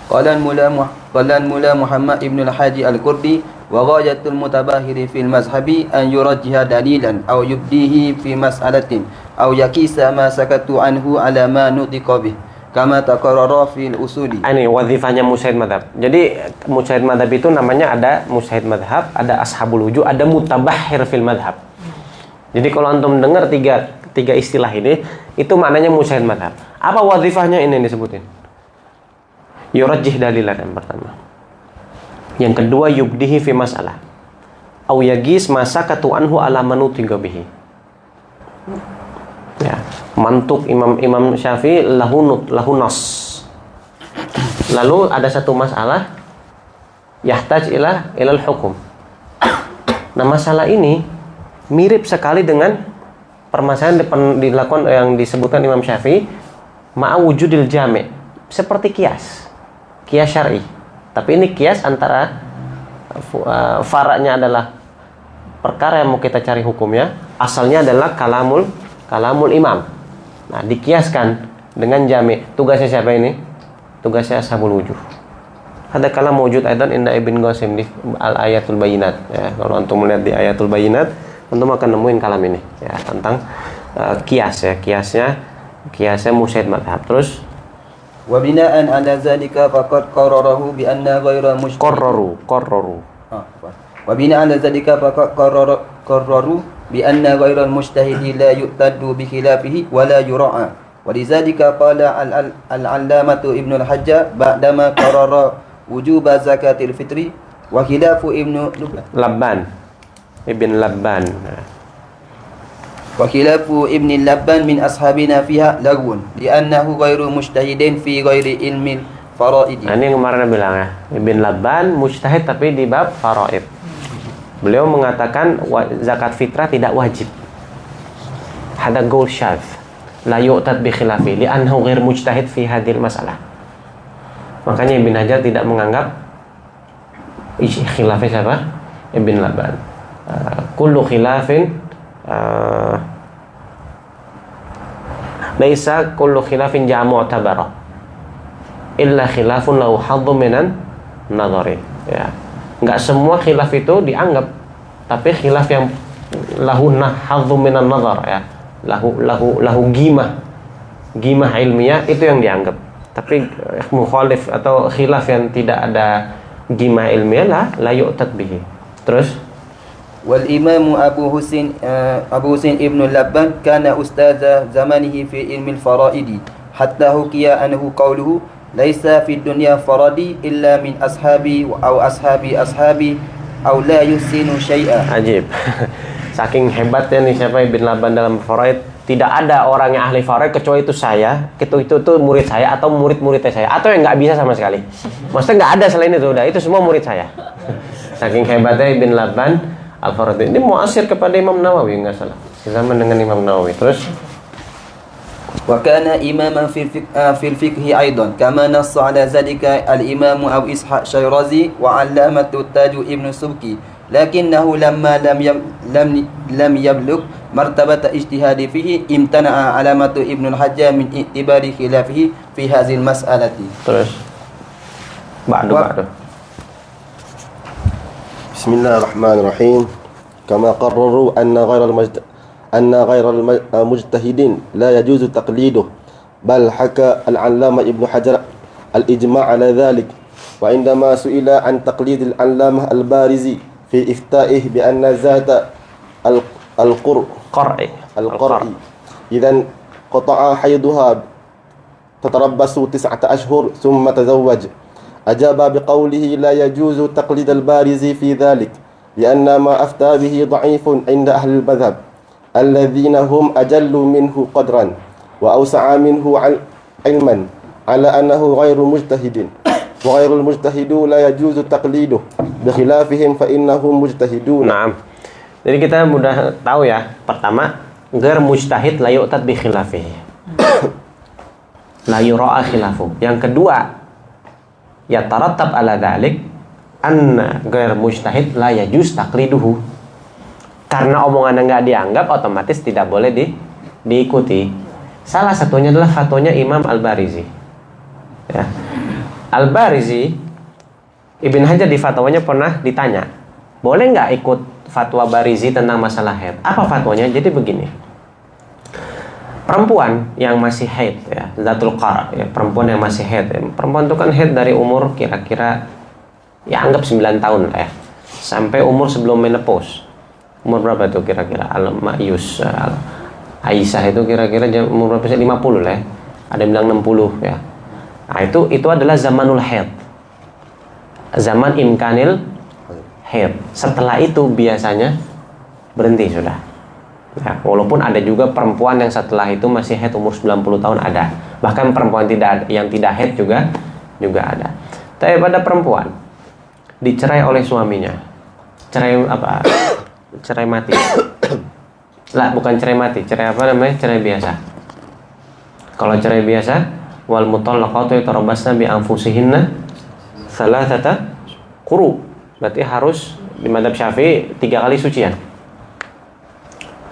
Qala al-mula Muhammad ibn al-Hadi al-Kurdi wa ghayatul mutabahiri fil mazhabi an yurajjiha dalilan aw yubdihi fi mas'alatin aw yakisa ma sakatu anhu ala ma nutiqa bih kama taqarrara fil usuli. Ini wazifahnya mujtahid madhab. Jadi mujtahid madhab itu namanya ada mujtahid madhab, ada ashabul wujuh, ada mutabahhir fil madhab. Jadi kalau antum dengar tiga istilah ini, itu maknanya mujtahid madhab. Apa wazifahnya ini disebutin? Yurajjih dalilan yang pertama. Yang kedua yubdihi fi mas'alah. Au yagis masakatu anhu ala manutiqa bihi. Ya, mantuk Imam Syafi'i lahu nas. Lalu ada satu masalah yahtaj ilal hukum. Nah, masalah ini mirip sekali dengan permasalahan dilakukan yang disebutkan Imam Syafi'i ma'a wujudil jami', seperti kias syar'i. Tapi ini kias antara faranya adalah perkara yang mau kita cari hukumnya, asalnya adalah kalamul imam. Nah, dikiaskan dengan jami'. Tugasnya siapa ini? tugasnya ashabul wujuh. Ada kalam wujud aidan inda Ibn Qasim di al-ayatul bayinat ya. Kalau antum melihat di ayatul bayinat, antum akan nemuin kalam ini ya tentang kias ya, kiasnya musyahid madhab. Terus wa bina'an 'ala zalika faqad qarrarahu bi anna ghayra mujtahid qarraru wa bina'an 'ala zalika faqad qarraru bi anna ghayra mujtahid la yu'taddu bi khilafihi wa la yura'a wa lidzalika qala al-'allamatu Ibnu al-Hajjaj ba'dama qarrara wujub zakatil fitri wa khilafu Ibnu Labban Ibn Labban wa khilafu Ibn Labban min ashabina fiha lagun li'annahu ghairu mujtahidin fi ghairi ilmi faraid. Nah, ini yang kemarin bilang ya, Ibn Labban mujtahid tapi di bab faraid. Beliau mengatakan zakat fitrah tidak wajib. Hada qaul syadz la yu'tad bi khilafi li'annahu ghair mujtahid fi hadhil masalah. Makanya Ibn Hajar tidak menganggap khilafnya siapa? Ibn Labban. Kullu khilafin laisa kullu khilafin ja'a mu'tabara illa khilafun lahu haddu minan nadhari ya. Enggak semua khilaf itu dianggap, tapi khilaf yang lahu haddu minan nadhar ya. Lahu gimah ilmiah itu yang dianggap. Tapi mukhalif atau khilaf yang tidak ada gimah ilmiah la yu'tad bihi. Terus wal imam Abu Husain Ibn Labban kana ustadza zamanihi fi ilmi al-faraidi hatta hukiya anhu qawluhu laisa fi dunya faradi illa min ashabi aw ashabi aw la yusinu syai'a. Ajib. Saking hebatnya nih siapa Ibn Labban dalam faraid, tidak ada orang yang ahli faraid kecuali itu saya, itu murid saya atau murid-muridnya saya, atau yang nggak bisa sama sekali. Maksudnya nggak ada selain itu, udah itu semua murid saya. Saking hebatnya Ibn Labban al-Faraid. Ini muasir kepada Imam Nawawi nggak salah, zaman dengan Imam Nawawi. Terus wa kana imaman fil fiqhi aidan kama nassa ala zalika al-imam Abu Ishaq Syirazi wa 'allamatu Taj Ibn Subki lakinnahu lamma lam yablugh martabat ijtihadi fihi imtana'a alamatu Ibn al-Hajjaj min i'tibari khilafihi fi hadhihi al-mas'alati. Terus ba'du Bismillahirrahmanirrahim. Kama qarraru anna ghairal mujtahidin la yajuzu taqliduh bal haka al-'allama Ibnu Hajar al-ijma' ala dhalik wa indama su'ila an taqlid al-'allamah al-Barizi fi ifta'ih bi anna zata al-qur'i idan qata'a hayduha tatarabbasu 9 ashhur thumma tazawwaj. أجاب بقوله لا يجوز تقليد البارزي في ذلك لأن ما أفتى به ضعيف عند أهل المذهب الذين هم أجل منه قدرا وأوسع منه علما على أنه غير مجتهد وغير المجتهد لا يجوز تقليده بخلافهم فإنهم مجتهدون. Naam. Jadi kita mudah tahu ya. Pertama, ghair mujtahid la yu'tad bi khilafihi. La yura'a khilafu. Yang kedua, ya tarattab ala dhalik anna ghair mujtahid la yajuz taqliduhu. Karena omongannya nggak dianggap, otomatis tidak boleh diikuti. Salah satunya adalah fatwanya Imam Al-Barizi ya. Al-Barizi, Ibn Hajar di fatwanya pernah ditanya, boleh nggak ikut fatwa Barizi tentang masalah haid? Apa fatwanya? Jadi begini, perempuan yang masih haid ya, zatul qara ya, perempuan yang masih haid ya. Perempuan itu kan haid dari umur kira-kira ya anggap 9 tahun lah ya, sampai umur sebelum menopause. Umur berapa tuh kira-kira? Al-Ma'yus Aisyah itu kira-kira umur berapa sih? 50 lah ya. Ada yang bilang 60 ya. Nah, itu adalah zamanul haid. Zaman imkanil haid. Setelah itu biasanya berhenti sudah. Ya, walaupun ada juga perempuan yang setelah itu masih haid umur 90 tahun ada. Bahkan perempuan yang tidak haid juga ada. Tapi pada perempuan dicerai oleh suaminya. Cerai apa? Cerai mati. Lah, bukan cerai mati. Cerai apa namanya? Cerai biasa. Kalau cerai biasa, wal mutallaqatu yatarabbasna bi anfusihinna thalathata quru. Berarti harus di mazhab Syafi'i 3 kali sucian.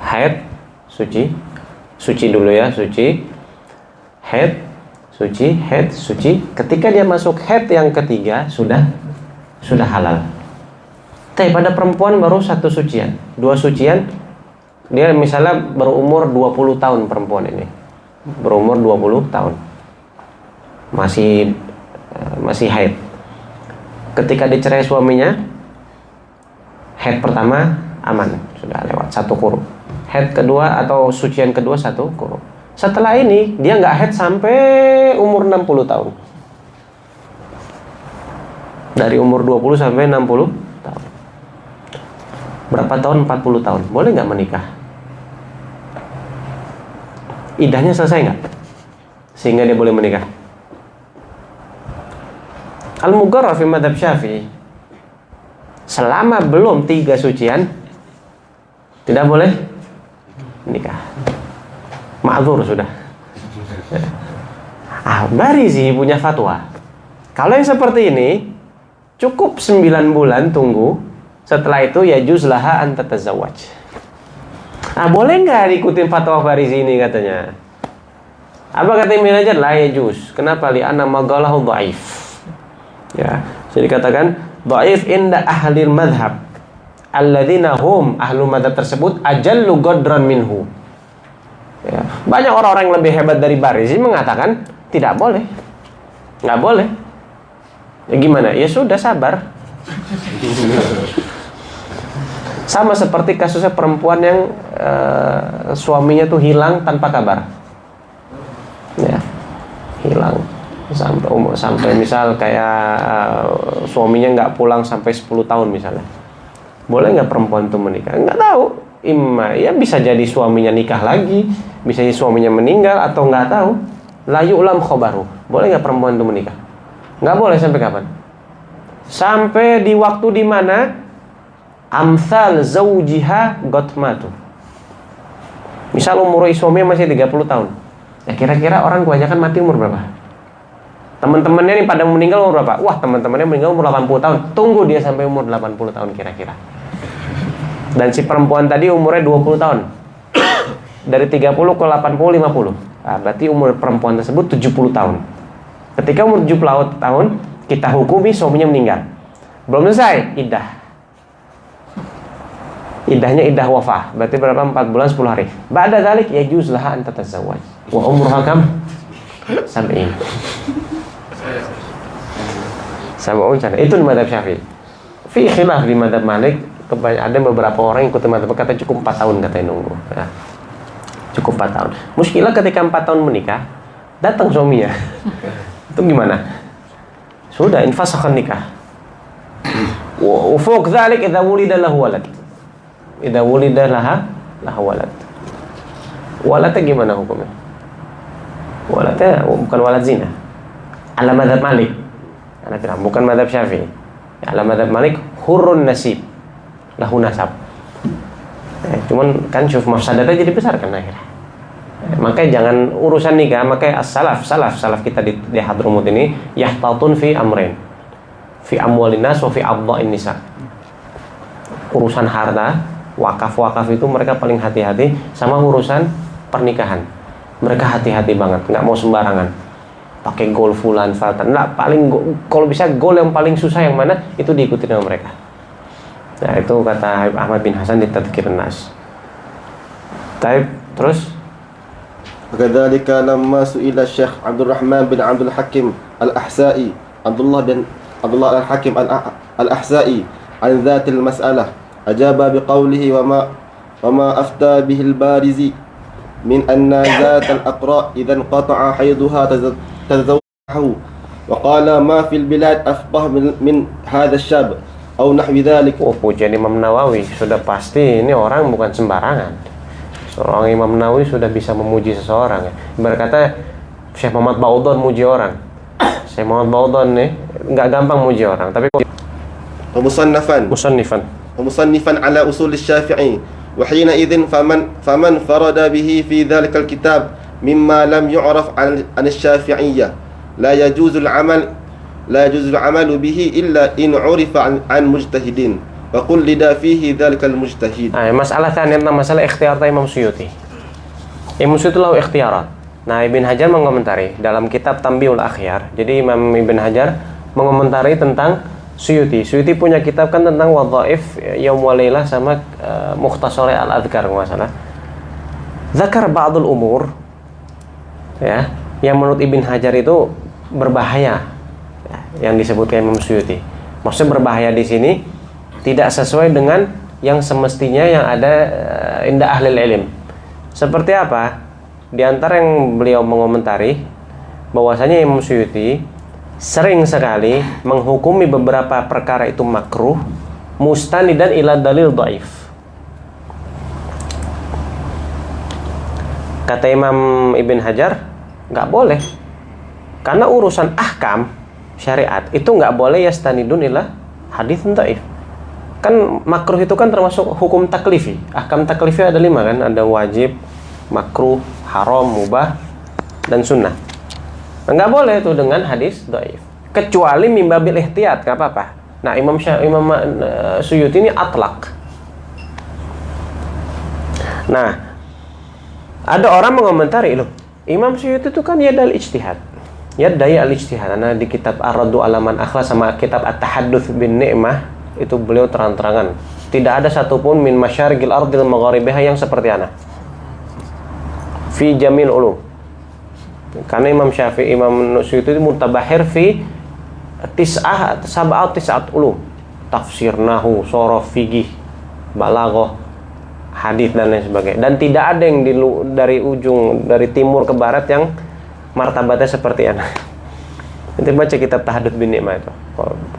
Haid, suci dulu ya, suci, haid, suci, haid, suci. Ketika dia masuk haid yang ketiga sudah halal. Tapi pada perempuan baru 1 sucian, 2 sucian, dia misalnya berumur 20 tahun perempuan ini. Berumur 20 tahun. Masih haid. Ketika dicerai suaminya, haid pertama aman, sudah lewat 1 quru. Haid kedua atau sucian kedua 1 quru. Setelah ini dia nggak haid sampai umur 60 tahun. Dari umur 20 sampai 60 tahun. Berapa tahun? 40 tahun. Boleh nggak menikah? Iddahnya selesai nggak? Sehingga dia boleh menikah. Al-Mugharrar fi madhab Syafi'i, selama belum 3 sucian tidak boleh menikah. Ma'dzur sudah. Barizi punya fatwa. Kalau yang seperti ini cukup 9 bulan tunggu. Setelah itu yajuz laha an tatazawwaj. Boleh nggak ikutin fatwa Barizi ini katanya? Apa kata Ibnu Hajar? La yajuz. Kenapa? Li'anna magalahu dhaif. Ya, jadi katakan dhaif inda ahlil madhab alladzina hum ahlul madhab tersebut ajallu qadran minhu. Ya, banyak orang-orang yang lebih hebat dari Barizi mengatakan tidak boleh, nggak boleh. Ya gimana? Ya sudah, sabar. Sama seperti kasusnya perempuan yang suaminya tuh hilang tanpa kabar. Ya, hilang sampai misal kayak suaminya nggak pulang sampai 10 tahun misalnya. Boleh nggak perempuan itu menikah? Nggak tahu. Ya bisa jadi suaminya nikah lagi, bisa jadi suaminya meninggal, atau nggak tahu. La yu'lam khobaru. Boleh nggak perempuan itu menikah? Nggak boleh. Sampai kapan? Sampai di waktu di mana amsal zaujiha gotmatu. Misal umur suaminya masih 30 tahun. Ya kira-kira orang kebanyakan mati umur berapa? Teman-temannya nih pada meninggal umur berapa? Wah, teman-temannya meninggal umur 80 tahun. Tunggu dia sampai umur 80 tahun kira-kira. Dan si perempuan tadi umurnya 20 tahun. Dari 30 ke 80, 50. Berarti umur perempuan tersebut 70 tahun. Ketika umur 70 tahun, kita hukumi suaminya meninggal. Belum selesai iddah. Iddahnya iddah wafah. Berarti berapa? 4 bulan 10 hari. Ba'da dzalik yajuz laha an tatazawwaj. Wa umruha kam? Sab'in. Sab'un sana. Itu di madhab Syafi'i. Fi khilaf di madhab Malik. Ada beberapa orang yang ikut madhab kata cukup 4 tahun katanya nunggu. Ya. Cukup 4 tahun. Muskilah ketika 4 tahun menikah, datang suaminya. Itu gimana? Sudah infasakhan nikah. Wa fuq dzalik idza wulida lahu walad. Idza wulida lahu walad. Waladnya gimana hukumnya? Waladnya bukan walad zina. Ala madhab Malik. Bukan madhab Syafi'i. Ala madhab Malik hurrun nasib. Lahu nasab. Cuman kan syuf mafsadatnya jadi besar kan akhirnya. Makanya jangan urusan nikah, makanya salaf kita di Hadramut ini yahtatun fi amrin. Fi amwalin nas wa fi abda'in nisa. Urusan harta, wakaf itu mereka paling hati-hati, sama urusan pernikahan. Mereka hati-hati banget, nggak mau sembarangan. Pakai gol fulan faltan. Nah, kalau bisa gol yang paling susah yang mana itu diikuti sama mereka. Nah, itu kata Ahmad bin Hasan di Tadhkirun Nas. Terus Kadzalika lamma su'ila Syekh Abdul Rahman bin Abdul Hakim Al-Ahsa'i, Abdullah Al-Hakim Al-Ahsa'i an dhatil mas'alah, ajaba biqawlihi wa ma afta bihi al-Barizi min anna zat al-aqra idhan qata'a hayduha tazawwajahu wa qala ma fil bilad afqah min hadha ash-shab atau nahwi dzalik. Pujian Imam Nawawi sudah pasti ini orang bukan sembarangan. Seorang Imam Nawawi sudah bisa memuji seseorang. Berkata Syekh Muhammad Baudhan muji orang. Syekh Muhammad Baudhan nih nggak gampang muji orang, tapi musannifan ala usul Syafi'i. Wa hina idzin faman farada bihi fi dzalika al-kitab mimma lam yu'raf an asy-Syafi'iyyah la yajuzu al-'amalu bihi illa in 'urifa an mujtahidin wa qullida fihi dzalika al-mujtahid. Masalah tentang masalah ikhtiyar Imam Suyuti. Imam Suyuti lahu ikhtiyarat. Nah, Ibn Hajar mengomentari dalam kitab Tanbihul Akhyar. Jadi Imam Ibn Hajar mengomentari tentang Suyuti. Suyuti punya kitab kan tentang wadhaif Yaum wa Lailah sama Mukhtasar Al-Adhkar kalau nggak salah. Zakar ba'dul umur ya, yang menurut Ibn Hajar itu berbahaya ya, yang disebutkan Imam Suyuti. Maksudnya berbahaya di sini tidak sesuai dengan yang semestinya yang ada indah ahli ilm. Seperti apa? Di antara yang beliau mengomentari bahwasanya Imam Suyuti sering sekali menghukumi beberapa perkara itu makruh mustanidan ila dalil dhaif. Kata Imam Ibn Hajar, nggak boleh. Karena urusan ahkam syariat itu nggak boleh yastanidun ila hadits dhaif. Kan makruh itu kan termasuk hukum taklifi. Ahkam taklifi ada 5 kan, ada wajib, makruh, haram, mubah, dan sunnah. Nggak boleh itu dengan hadis dhaif. Kecuali mimbabil ihtiyat, nggak apa-apa. Nah, Imam Suyuti ini atlak. Nah, ada orang mengomentari, loh, Imam Suyuti itu kan yadal ijtihad. Yadai al-ijtihad. Nah, di kitab Ar-Raddu 'ala man akhlas sama kitab At-Tahadduts bin Ni'mah itu beliau terang-terangan. Tidak ada satupun min masyariqil ardil magharibiha yang seperti ana. Fi jamil ulum. Karena Imam Syafi'i, Imam Suyuti itu mutabahir fi tis'at ulum. Tafsir, nahwu, shoroh, fiqih, balaghah, hadis dan lain sebagainya. Dan tidak ada yang dari ujung dari timur ke barat yang martabatnya seperti ana. Nanti baca kitab Tahadduts bin Ni'mah itu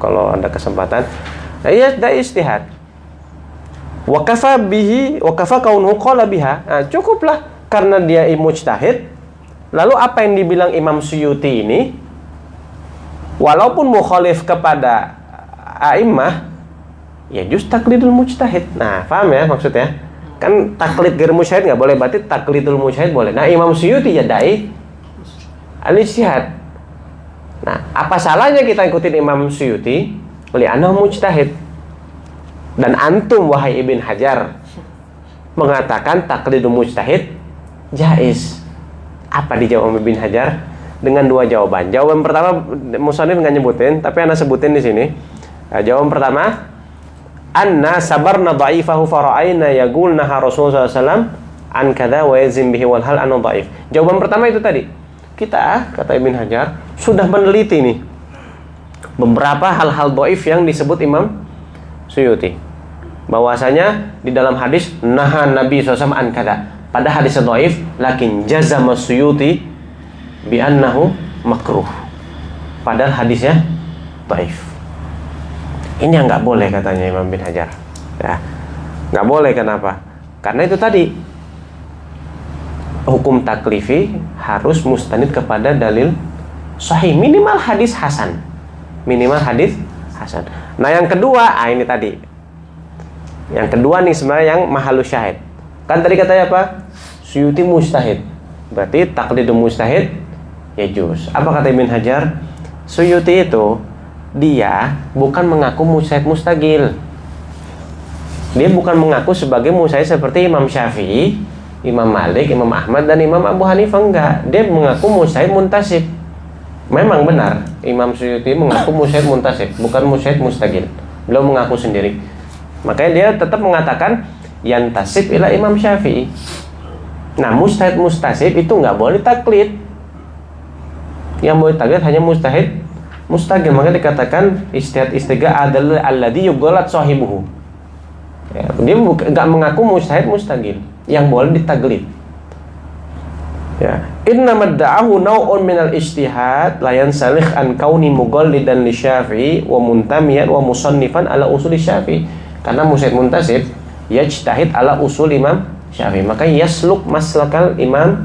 kalau ada kesempatan. Nah, iya, da ijtihad. Wa kafa bihi wa kafa kaunuhu qala biha. Nah, cukuplah karena dia mujtahid. Lalu apa yang dibilang Imam Suyuti ini walaupun mukhalif kepada a'immah ya just taklidul mujtahid. Nah, paham ya maksudnya? Kan taklid ghair mujtahid nggak boleh, berarti taklidul mujtahid boleh. Nah, Imam Suyuti ya dai al-ijtihad. Nah, apa salahnya kita ikutin Imam Suyuti? Li'annahu mujtahid. Dan antum wahai Ibn Hajar mengatakan taklidul mujtahid jaiz. Apa dijawab Ibn Hajar? Dengan 2 jawaban. Jawaban pertama musannif nggak nyebutin, tapi ana sebutin di sini. Nah, jawaban pertama, anna sabarna dha'ifahu fara'ayna yaqulna Rasulullah SAW an kadza wa yazim bihi wal hal anu dhaif. Jawaban pertama itu tadi. Kita, kata Ibn Hajar, sudah meneliti nih beberapa hal-hal dhaif yang disebut Imam Suyuti. Bahwasanya di dalam hadis nahan Nabi SAW an kadza. Pada hadis dhaif, lakin jazama Suyuti bi annahu makruh. Padahal hadisnya dhaif. Ini yang nggak boleh katanya Imam bin Hajar. Ya, nggak boleh kenapa? Karena itu tadi hukum taklifi harus mustanid kepada dalil sahih, minimal hadis hasan. Minimal hadis hasan. Nah, yang kedua, ini tadi. Yang kedua nih sebenarnya yang mahalus syahid. Kan tadi katanya apa? Suyuti mujtahid. Berarti taklidul mujtahid ya juz. Apa kata Ibn Hajar? Suyuti itu dia bukan mengaku mujtahid mustagil. Dia bukan mengaku sebagai mujtahid seperti Imam Syafi'i, Imam Malik, Imam Ahmad dan Imam Abu Hanifah, enggak. Dia mengaku mujtahid muntasib. Memang benar Imam Suyuti mengaku mujtahid muntasib, bukan mujtahid mustagil. Beliau mengaku sendiri. Makanya dia tetap mengatakan yantasib ila Imam Syafi'i. Nah, mujtahid mustasib itu nggak boleh taklid. Yang boleh taklid hanya mujtahid mustagil. Makanya dikatakan ijtihad istigha adalah alladhi yughalat sahibuhu. Ya, dia nggak mengaku mujtahid mustagil. Yang boleh ditaklid. Ya, inna madda'ahu naw'un minal ijtihad la yansalih an kauni mughallidan li Syafi'i wa muntamiyan wa musannifan ala usul Syafi'i. Karena mujtahid muntasib yajtahid ala usul Imam Syafi'i, maka yasluk maslakal imam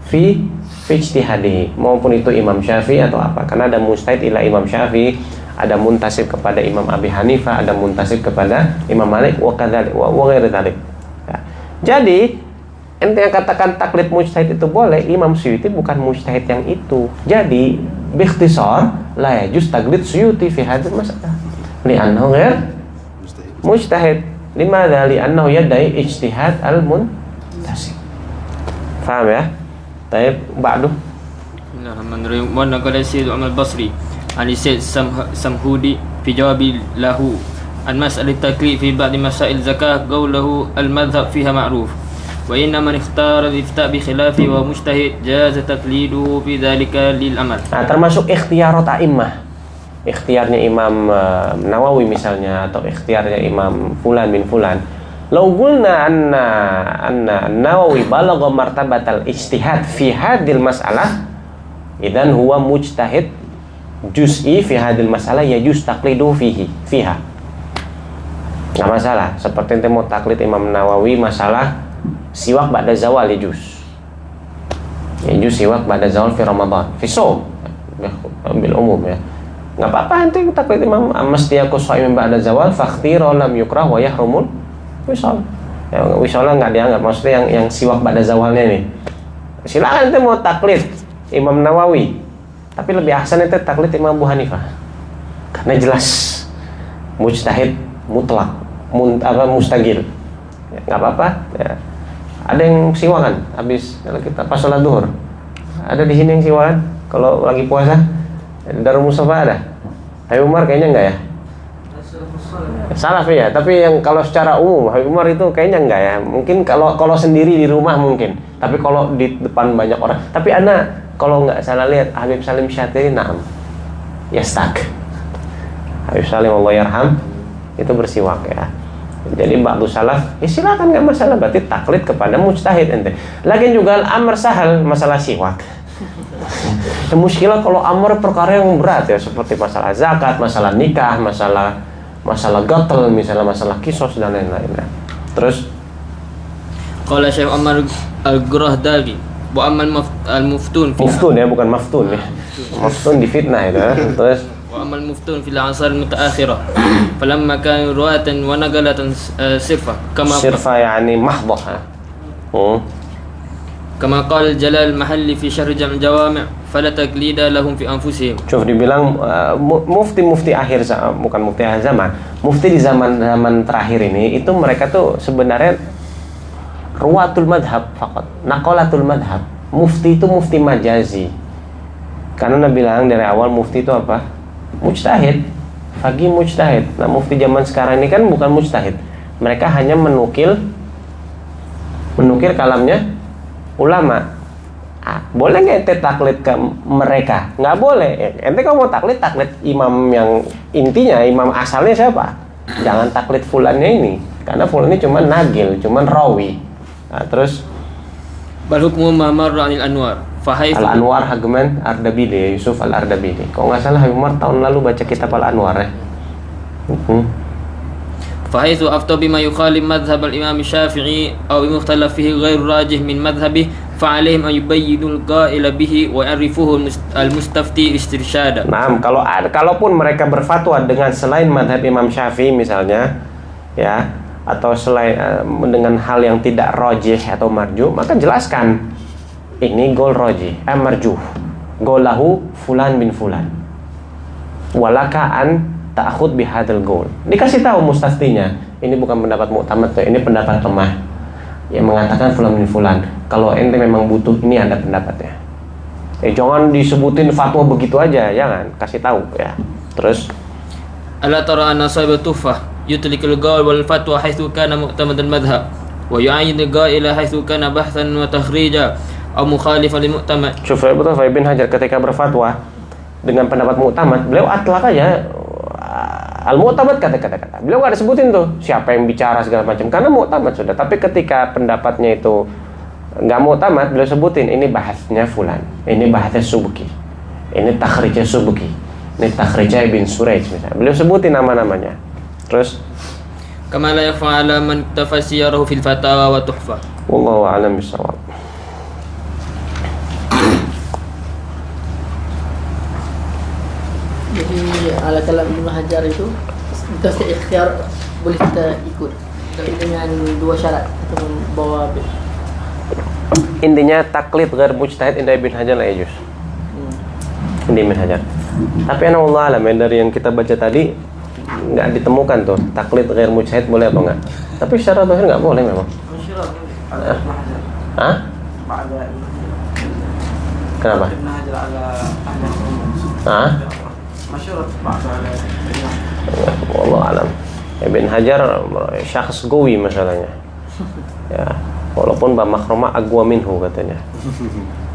fi ijtihadi, maupun itu Imam Syafi'i atau apa. Karena ada mujtahid ila Imam Syafi'i, ada muntasib kepada Imam Abi Hanifah, ada muntasib kepada Imam Malik wa kadzalik wa ghairi dzalik. Ya. Jadi ente yang katakan taklid mujtahid itu boleh, Imam Suyuti bukan mujtahid yang itu. Jadi biikhtisar la yajuz taklid Suyuti fi hadzal masalah. Li'annahu ghair mujtahid. Limadha li'annahu yadai ijtihad al-muntasib. Faham ya? Taib ba'du. Bismillahirrahmanirrahim. Wa naqala Sayyid Umar Basri an Sayyid Samhudi fi jawabi lahu an mas'al at-taklif fi ba'd masail zakah qawluhu al-madhhab fiha ma'ruf wa inna man ikhtara al-ifta' bi khilafi wa mujtahid jaza taqliduhu fi dhalika lil amal. Nah, termasuk ikhtiyarat a'immah. Ikhtiarnya Imam Nawawi misalnya atau ikhtiarnya Imam Fulan bin Fulan. Law qulna anna Nawawi balagha martabatal ijtihad fi hadhil mas'alah idzan huwa mujtahid juz'i fi hadhil mas'alah yajuz taqliduhu fiha. Nggak masalah. Seperti ente mau taklid Imam Nawawi masalah siwak ba'da zawal yajuz. Yajuz siwak ba'da zawal fi Ramadan, fi shaum bil umum ya. Nggak apa-apa ente taklid Imam mesti aku shaimin ba'da zawal fakhtira lam yukrah wa yahrumul wisal. Ya, wisalnya nggak dianggap, maksudnya yang siwak pada zawalnya nih. Silakan ente mau taklid Imam Nawawi, tapi lebih ahsan ente taklid Imam Abu Hanifah, karena jelas mujtahid mutlak, mustagil. Ya, nggak apa-apa. Ya. Ada yang siwakan habis kalau kita pas sholat duhur. Ada di sini yang siwakan kalau lagi puasa. Darul Mustafa ada. Habib Umar kayaknya enggak ya? Salaf ya, tapi yang kalau secara umum Habib Umar itu kayaknya enggak ya. Mungkin kalau sendiri di rumah mungkin, tapi kalau di depan banyak orang. Tapi ana kalau nggak salah lihat Habib Salim Syatiri na'am yastak. Habib Salim Allah yarham itu bersiwak ya. Jadi ba'du salaf ya silakan, nggak masalah, berarti taklid kepada mujtahid ente. Lagian juga amr sahal masalah siwak. Muskilah kalau amr perkara yang berat ya, seperti masalah zakat, masalah nikah, masalah gatel, misalnya masalah kisos dan lain-lain. Terus Qala Syekh Umar Al-Ghurahdali wa ammal al-muftun fi muftun ya, bukan maftun ya. Maftun di fitnah itu. Terus wa ammal muftun fil asar al-mutaakhirah falamma kanu ruwatan wa nagalatan sirfa sirfa yani mahdhah. Kama qala Jalal Mahalli fi syarh Jam' Jawami' fala taqlida lahum fi anfusihim. Coba dibilang mufti akhir zaman, bukan mufti akhir zaman, mufti di zaman terakhir ini itu mereka tuh sebenarnya ruwatul madhab faqat, naqalatul madhab. Mufti itu mufti majazi. Karena Nabi bilang dari awal mufti itu apa? Mujtahid, faqih mujtahid. Nah, mufti zaman sekarang ini kan bukan mujtahid. Mereka hanya menukil kalamnya ulama. Boleh nggak ente taklid ke mereka? Nggak boleh. Ente kalau mau taklid imam yang intinya, imam asalnya siapa? Jangan taklid fulannya ini, karena fulan ini cuma nagil, cuma rawi. Nah, terus Bal hukmu ma marra 'anil anwar fa haythu Al-Anwar Hagman Ardabili, Yusuf Al-Ardabili. Kalau nggak salah Habib Umar tahun lalu baca kitab Al-Anwar ya. فحيث أفتى بما يخالف مذهب الإمام الشافعي أو مختلف فيه غير راجح من مذهبه فعليهم أن يبينوا القائل به ويعرفوه المستفتي استرشادا. Nah, kalaupun mereka berfatwa dengan selain madhab Imam Syafi'i misalnya, ya, atau selain dengan hal yang tidak rajih atau marjuh, maka jelaskan ini gol rajih, marjuh, golahu fulan bin fulan, walaka an ta'khud bihadzal qaul. Dikasih tahu mustaftinya, ini bukan pendapat muktamad tuh, ini pendapat lemah. Yang mengatakan fulan bin fulan. Kalau ente memang butuh ini ada pendapatnya. Jangan disebutin fatwa begitu aja, jangan, kasih tahu ya. Terus Ala tara anna sahib tuhfah yutlikul qaul wal fatwa haitsu kana mu'tamad al-madhhab wa yu'ayyin al-qaila haitsu kana bahthan wa takhrija aw mukhalifan lil mu'tamad. Syufa Ibn Hajar ketika berfatwa dengan pendapat muktamad, beliau atlak aja al-mu'tamad kata-kata. Beliau nggak disebutin tuh siapa yang bicara segala macam karena mu'tamad sudah. Tapi ketika pendapatnya itu nggak mu'tamad, beliau sebutin ini bahasnya fulan, ini bahasnya Subki, ini takhrijnya Subki, ini takhrijnya Ibn Surayj misalnya. Beliau sebutin nama-namanya. Terus Kama la yakhfa 'ala man tafasiyarahu fil fatawa wa tuhfa. wallahu a'lam bishawab. Jadi ala kalam Ibnu Hajar itu kita ikhtiar boleh kita ikut, tapi dengan dua syarat atau membawa Intinya taklid ghair mujtahid inda Ibn Hajar la yajuz. Ini Ibn Hajar. Tapi Allah alam ya, dari yang kita baca tadi nggak ditemukan tuh taklid ghair mujtahid boleh apa enggak. Tapi secara zahir nggak boleh memang. Hah? Kenapa? Hah? Wallahu alam. Ibn Hajar syakhs gawi masalahnya. Ya, walaupun Mbak Makhroma agwa minhu katanya.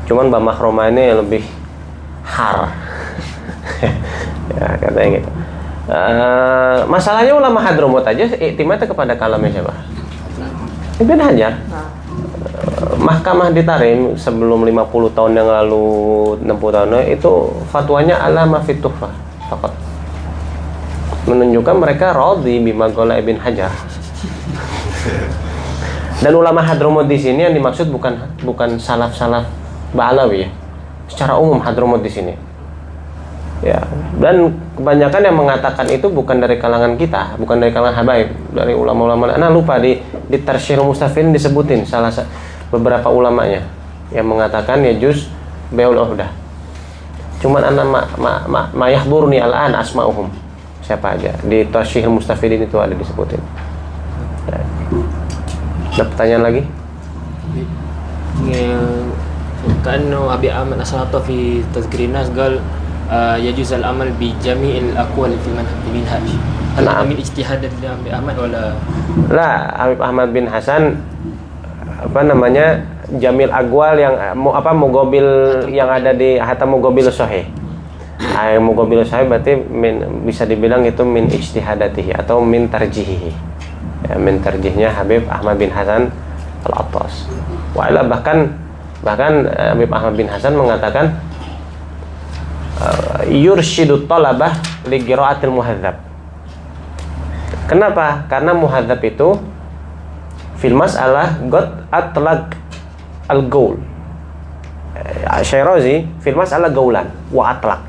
Cuman Mbak Makhroma ini lebih har. Ya, katanya gitu. Masalahnya ulama Hadramut aja iktimatnya kepada kalamnya siapa? Ibn Hajar. Mahkamah di Tarim sebelum 50 tahun yang lalu, 60 tahun itu fatwanya ala ma fit tuhfah faqat. Menunjukkan mereka radhi bima qala Ibn Hajar. Dan ulama Hadramut di sini yang dimaksud bukan salaf-salaf Ba'alawi ya. Secara umum Hadramut di sini. Ya, dan kebanyakan yang mengatakan itu bukan dari kalangan kita, bukan dari kalangan habaib, dari ulama-ulama. Nah, lupa di Tarsyih Mustafid disebutin beberapa ulamanya yang mengatakan ya juz bai'ul uhdah. Cuman ana ma yahduruni al-an asma'uhum. Siapa aja di Tarsyih Mustafid itu ada disebutin. Ya. Ada pertanyaan lagi? Kan Abi Ahmad As-Sanata fi Tazkir an-Nas qal يجوز العمل بجميع الأقوال في المنهج. هل هذا من اجتهاد Abi Ahmad wala? Lah, Habib Ahmad bin Hasan jamil agwal yang mugobil yang ada di hatta mugobil sahih. Mugobil sahih berarti bisa dibilang itu min ijtihadatihi atau min tarjihihi. Ya, min tarjihnya Habib Ahmad bin Hasan Al-Attas. Wa'ala bahkan Habib Ahmad bin Hasan mengatakan yurshidu talabah li qiraatil muhadzab. Kenapa? Karena muhadzab itu fil mas'alah qad atlaq al-qaul. Syirazi fil mas'alah qaulan wa atlaq.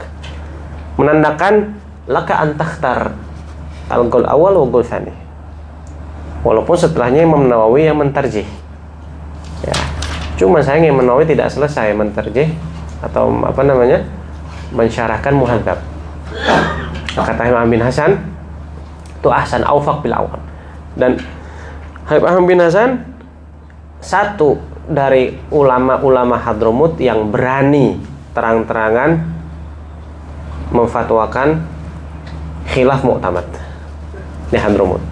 Menandakan laka an takhtar al-qaul awal wa qaul tsani. Walaupun setelahnya Imam Nawawi yang mentarjih. Ya. Cuma sayangnya Imam Nawawi tidak selesai mentarjih atau mensyarahkan muhadzab. Kata Imam bin Hasan itu ahsan awfaq bil awal. Dan Habib Ahmad bin Hasan satu dari ulama-ulama Hadramut yang berani terang-terangan memfatwakan khilaf mu'tamad di Hadramut.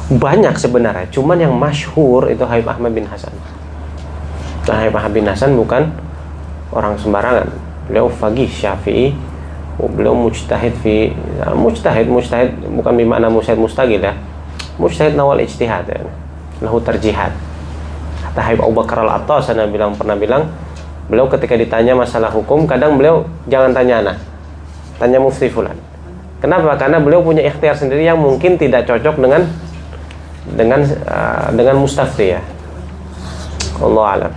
Banyak sebenarnya, cuman yang masyhur itu Habib Ahmad bin Hasan. Dan Habib Ahmad bin Hasan bukan orang sembarangan. Beliau faqih Syafi'i, beliau mujtahid mujtahid bukan bermakna mujtahid mustaqil ya. Mujtahid nawal ijtihad ya. Lahu tarjihat. Kata Habib Abu Bakar Al-Attas pernah bilang, beliau ketika ditanya masalah hukum, kadang beliau jangan tanya tanya mufti fulan. Kenapa? Karena beliau punya ikhtiar sendiri yang mungkin tidak cocok dengan mustafti ya. Wallahu a'lam.